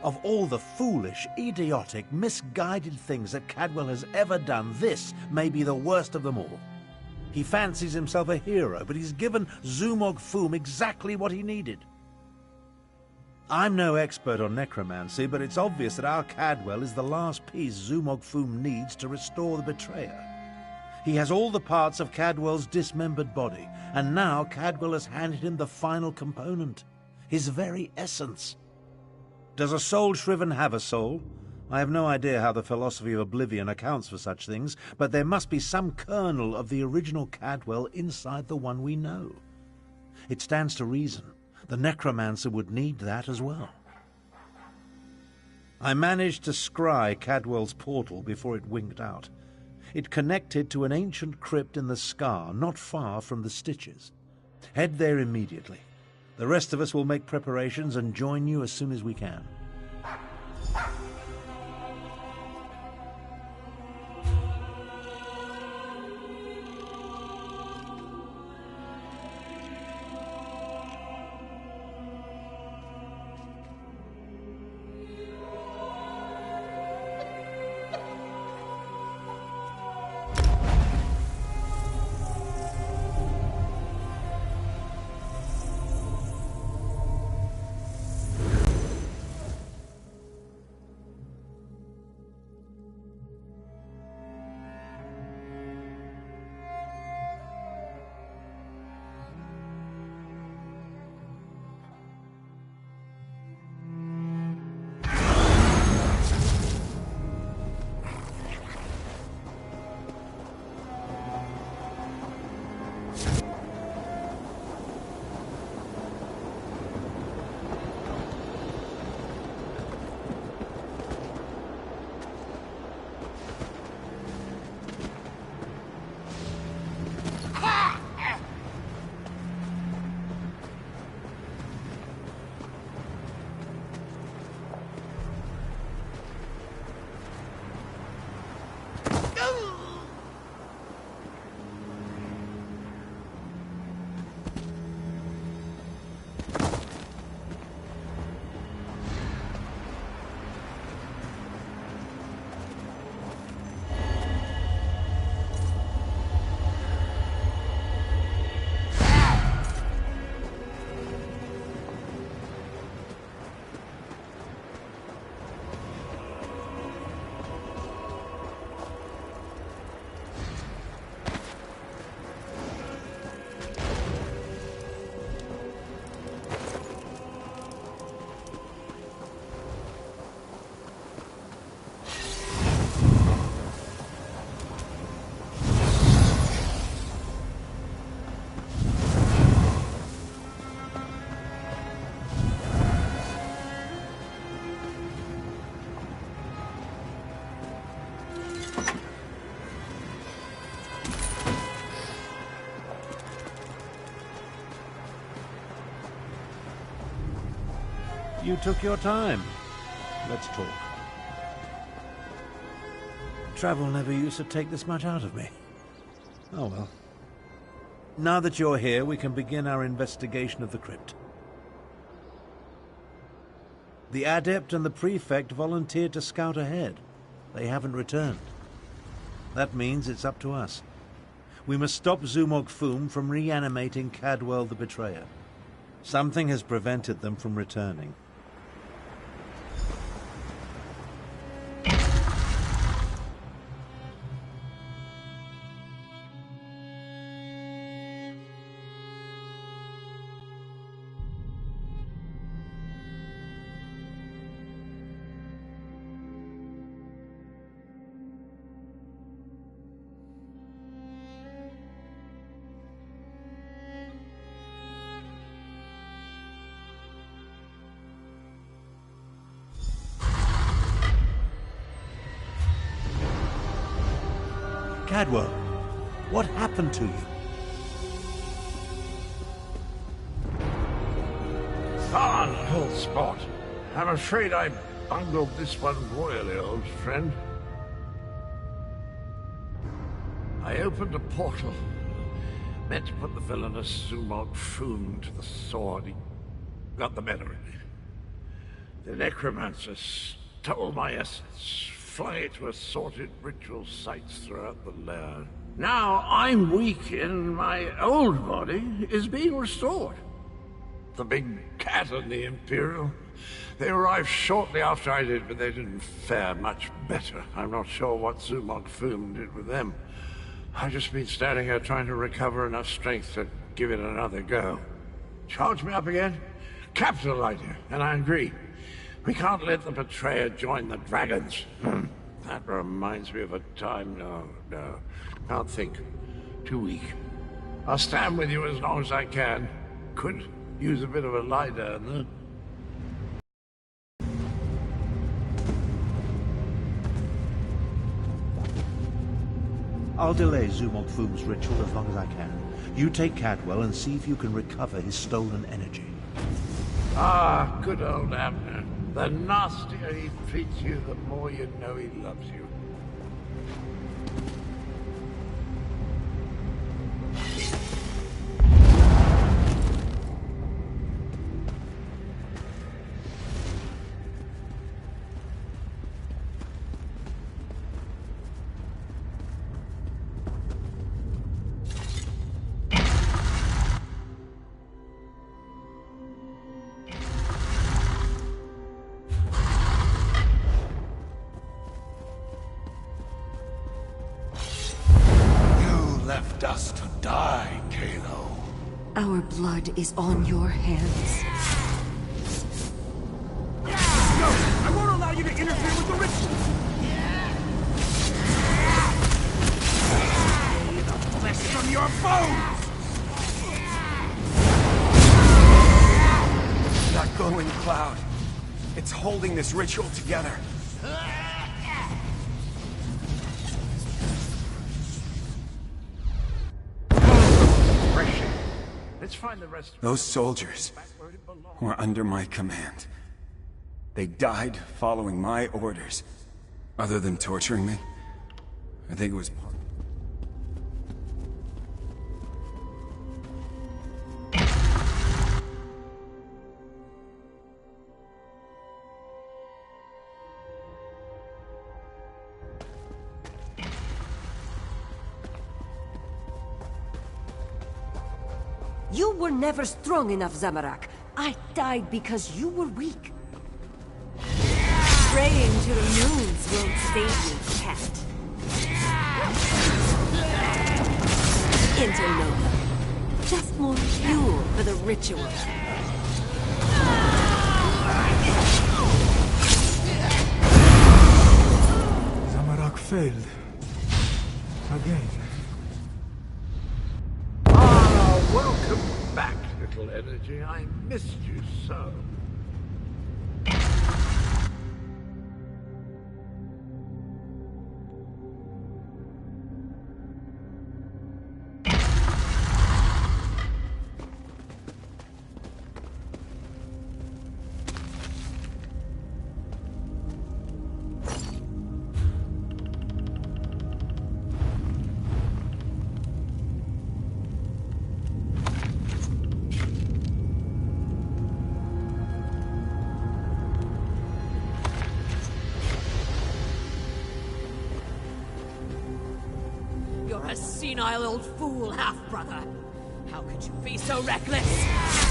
Of all the foolish, idiotic, misguided things that Cadwell has ever done, this may be the worst of them all. He fancies himself a hero, but he's given Zumog Foom exactly what he needed. I'm no expert on necromancy, but it's obvious that our Cadwell is the last piece Zumog Foom needs to restore the betrayer. He has all the parts of Cadwell's dismembered body, and now Cadwell has handed him the final component, his very essence. Does a soul shriven have a soul? I have no idea how the philosophy of oblivion accounts for such things, but there must be some kernel of the original Cadwell inside the one we know. It stands to reason the necromancer would need that as well. I managed to scry Cadwell's portal before it winked out. It connected to an ancient crypt in the scar, not far from the Stitches. Head there immediately. The rest of us will make preparations and join you as soon as we can. You took your time. Let's talk. Travel never used to take this much out of me. Oh well. Now that you're here, we can begin our investigation of the crypt. The Adept and the Prefect volunteered to scout ahead. They haven't returned. That means it's up to us. We must stop Zumog Foom from reanimating Cadwell the Betrayer. Something has prevented them from returning. Cadwell, what happened to you? Hell spot. I'm afraid I bungled this one royally, old friend. I opened a portal, meant to put the villainous Zumog Foom to the sword. He got the better of me. The necromancer stole my essence, flung it to assorted ritual sites throughout the lair. Now I'm weak and my old body is being restored. The big cat and the Imperial, they arrived shortly after I did, but they didn't fare much better. I'm not sure what Zumog Foom did with them. I've just been standing here trying to recover enough strength to give it another go. Charge me up again? Capital idea, and I agree. We can't let the Betrayer join the Dragons. That reminds me of a time... No. Can't think. Too weak. I'll stand with you as long as I can. Could use a bit of a lie down, though. I'll delay Zumog Foom's ritual as long as I can. You take Cadwell and see if you can recover his stolen energy. Ah, good old Abner. The nastier he treats you, the more you know he loves you. Us to die, Kalo. Our blood is on your hands. No! I won't allow you to interfere with the ritual! The flesh from your bones! That glowing cloud. It's holding this ritual together. Let's find the rest of Those soldiers were under my command. They died following my orders. Other than torturing me, I think it was part. You were never strong enough, Zamorak. I died because you were weak. Praying to the moons won't save you, cat. Internova. Just more fuel for the ritual. Zamorak failed. Again. Welcome back, little energy. I missed you so. You're a senile old fool, half-brother. How could you be so reckless?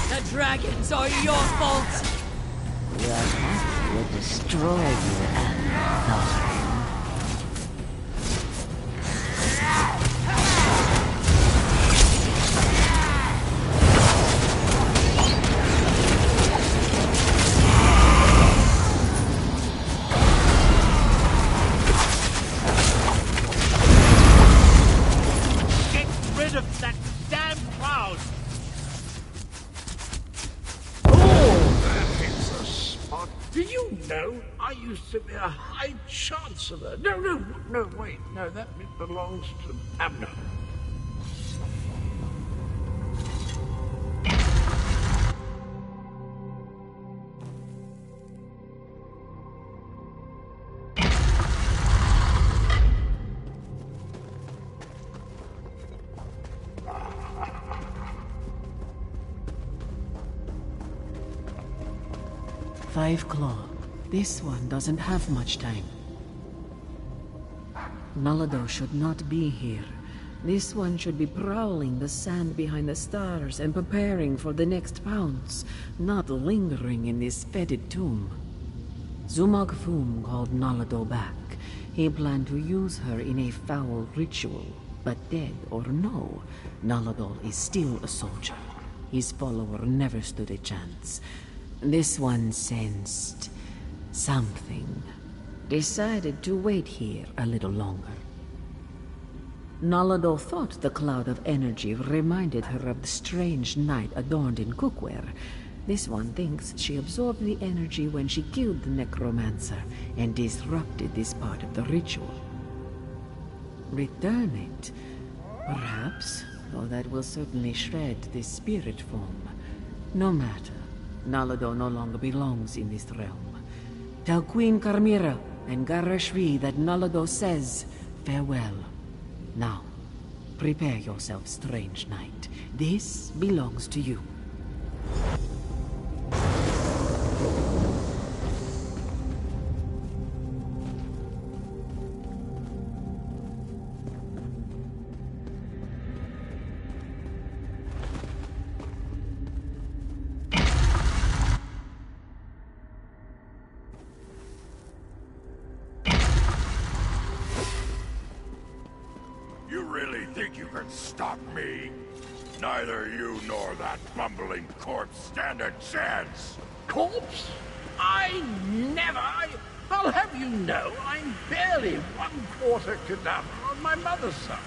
The dragons are your fault! Your mother will destroy you, Thor. I used to be a High Chancellor. No, wait. No, that belongs to Abner. Five Claw. This one doesn't have much time. Nalado should not be here. This one should be prowling the sand behind the stars and preparing for the next pounce, not lingering in this fetid tomb. Zumog Foom called Nalado back. He planned to use her in a foul ritual, but dead or no, Nalado is still a soldier. His follower never stood a chance. This one sensed something. Decided to wait here a little longer. Nalado thought the cloud of energy reminded her of the strange night adorned in cookware. This one thinks she absorbed the energy when she killed the necromancer and disrupted this part of the ritual. Return it, perhaps, though that will certainly shred this spirit form. No matter, Nalado no longer belongs in this realm. Tell Queen Carmira and Garashri that Nalado says farewell. Now, prepare yourself, strange knight. This belongs to you. Stop me. Neither you nor that bumbling corpse stand a chance. Corpse? I'll have you know, I'm barely 1/4 cadaver on my mother's side.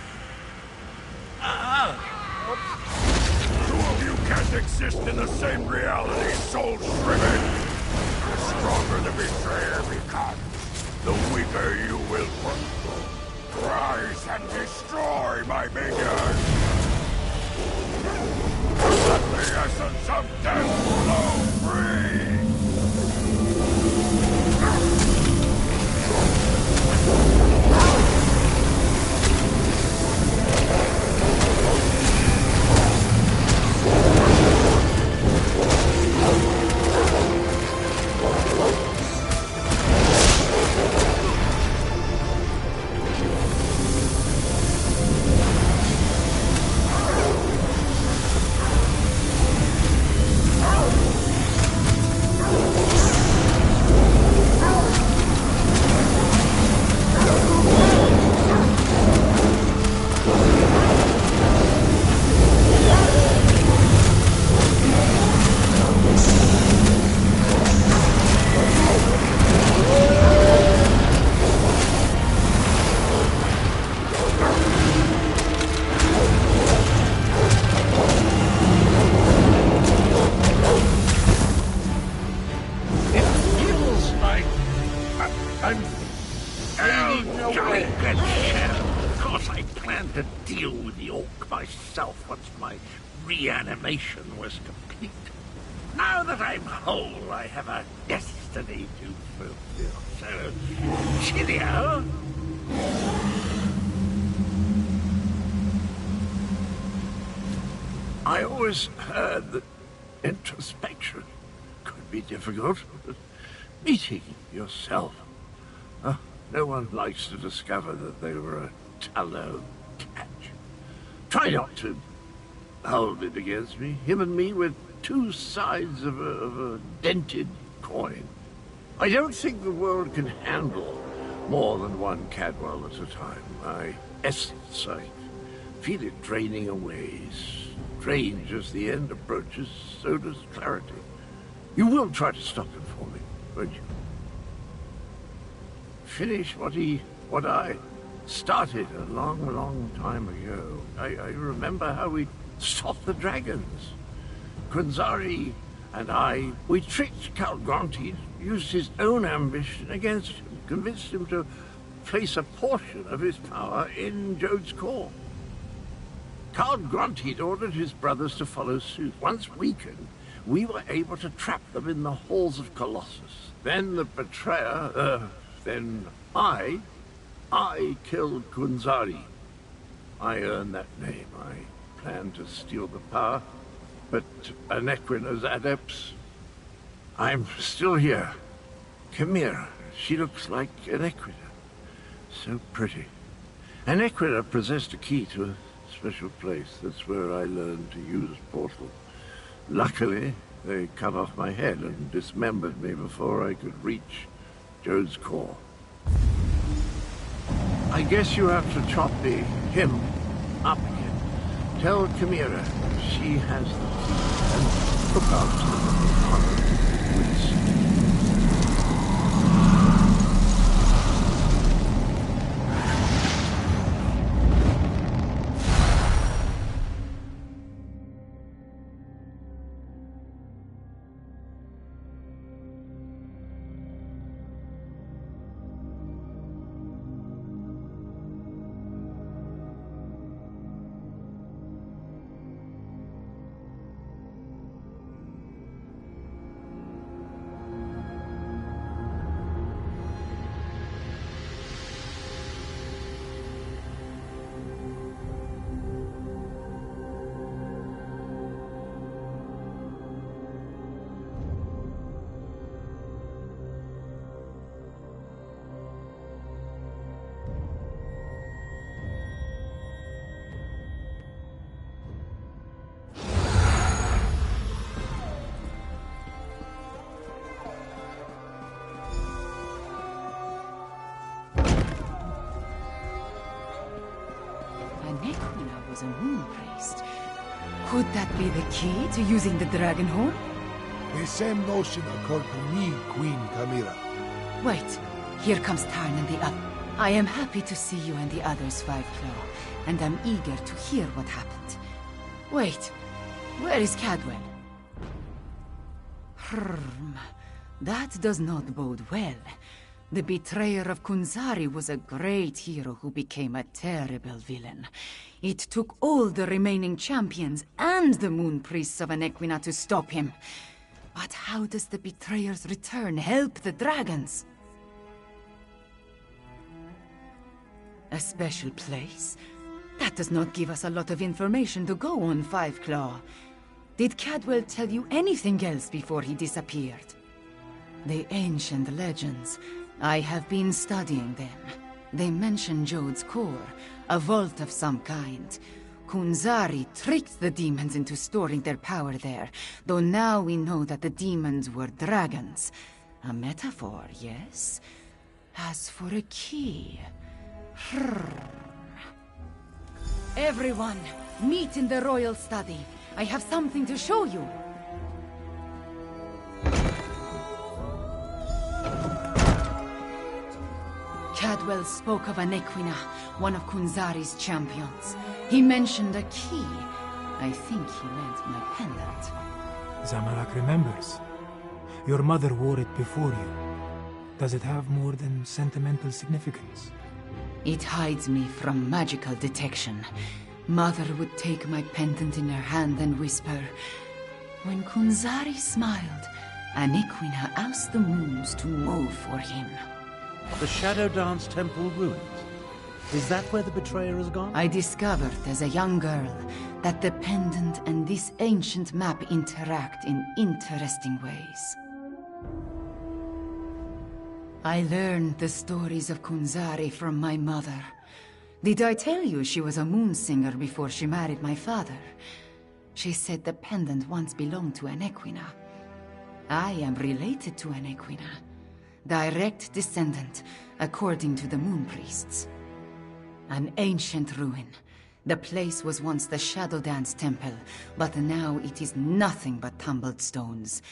Two of you can't exist in the same reality, soul shriven. The stronger the betrayer becomes, the weaker you will prove. Rise and destroy my minions! Let the essence of death flow free! Reanimation was complete. Now that I'm whole, I have a destiny to fulfill. So, cheerio! I always heard that introspection could be difficult. Meeting yourself. No one likes to discover that they were a tallow cat. Try not to hold it against me. Him and me, we're two sides of a dented coin. I don't think the world can handle more than one Cadwell at a time. My essence, I feel it draining away. Strange as the end approaches, so does clarity. You will try to stop him for me, won't you? Finish what I started a long, long time ago. I remember how we stopped the dragons. Kunzari and I, we tricked Count Gronti, used his own ambition against him, convinced him to place a portion of his power in Jode's core. Count Gronti ordered his brothers to follow suit. Once weakened, we were able to trap them in the halls of Colossus. Then the betrayer, then I killed Kunzari. I earned that name. I planned to steal the power, but Anequina's adepts... I'm still here. Chimera, she looks like Anequina. So pretty. Anequina possessed a key to a special place. That's where I learned to use portals. Luckily, they cut off my head and dismembered me before I could reach Jode's core. I guess you have to chop him up again. Tell Chimera she has the key and look out to the Anequina was a moon priest. Could that be the key to using the dragon horn? The same notion occurred to me, Queen Chimera. Wait, here comes Tarn and the other. I am happy to see you and the others, Fiveclaw, and I'm eager to hear what happened. Wait, where is Cadwell? That does not bode well. The betrayer of Kunzari was a great hero who became a terrible villain. It took all the remaining champions and the moon priests of Anequina to stop him. But how does the betrayer's return help the dragons? A special place? That does not give us a lot of information to go on, Fiveclaw. Did Cadwell tell you anything else before he disappeared? The ancient legends. I have been studying them. They mention Jode's core, a vault of some kind. Kunzari tricked the demons into storing their power there, though now we know that the demons were dragons. A metaphor, yes? As for a key... Everyone, meet in the royal study. I have something to show you. Cadwell spoke of Anequina, one of Kunzari's champions. He mentioned a key. I think he meant my pendant. Zamorak remembers. Your mother wore it before you. Does it have more than sentimental significance? It hides me from magical detection. Mother would take my pendant in her hand and whisper, "When Kunzari smiled, Anequina asked the moons to move for him." The Shadow Dance Temple ruined. Is that where the betrayer has gone? I discovered as a young girl that the pendant and this ancient map interact in interesting ways. I learned the stories of Kunzari from my mother. Did I tell you she was a moon singer before she married my father? She said the pendant once belonged to an Equina. I am related to an Equina. Direct descendant, according to the moon priests. An ancient ruin. The place was once the Shadow Dance Temple, but now it is nothing but tumbled stones.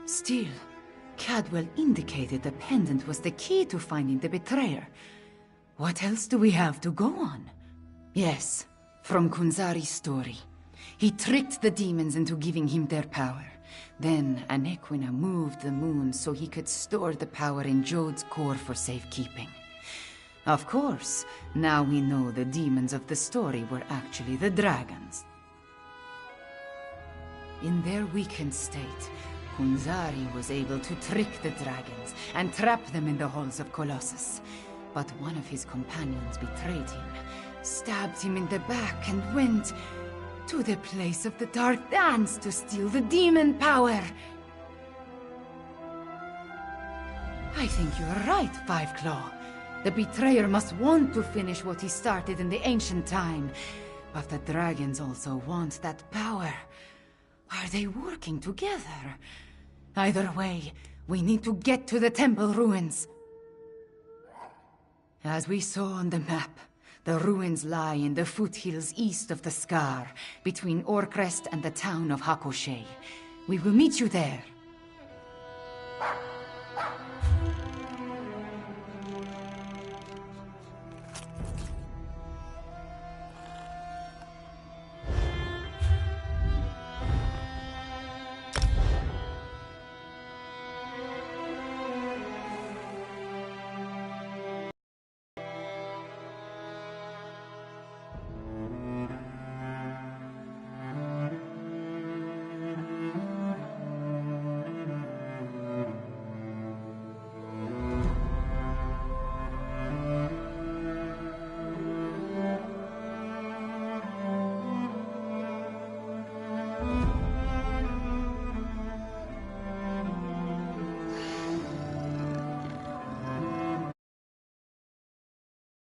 Still, Cadwell indicated the pendant was the key to finding the betrayer. What else do we have to go on? Yes, from Kunzari's story. He tricked the demons into giving him their power. Then an Equina moved the moon so he could store the power in Jode's core for safekeeping. Of course, now we know the demons of the story were actually the dragons. In their weakened state, Kunzari was able to trick the dragons and trap them in the halls of Colossus. But one of his companions betrayed him, stabbed him in the back, and went to the place of the Dark Dance to steal the demon power. I think you are right, Five Claw. The betrayer must want to finish what he started in the ancient time. But the dragons also want that power. Are they working together? Either way, we need to get to the temple ruins. As we saw on the map, the ruins lie in the foothills east of the Scar, between Orcrest and the town of Hakoshe. We will meet you there.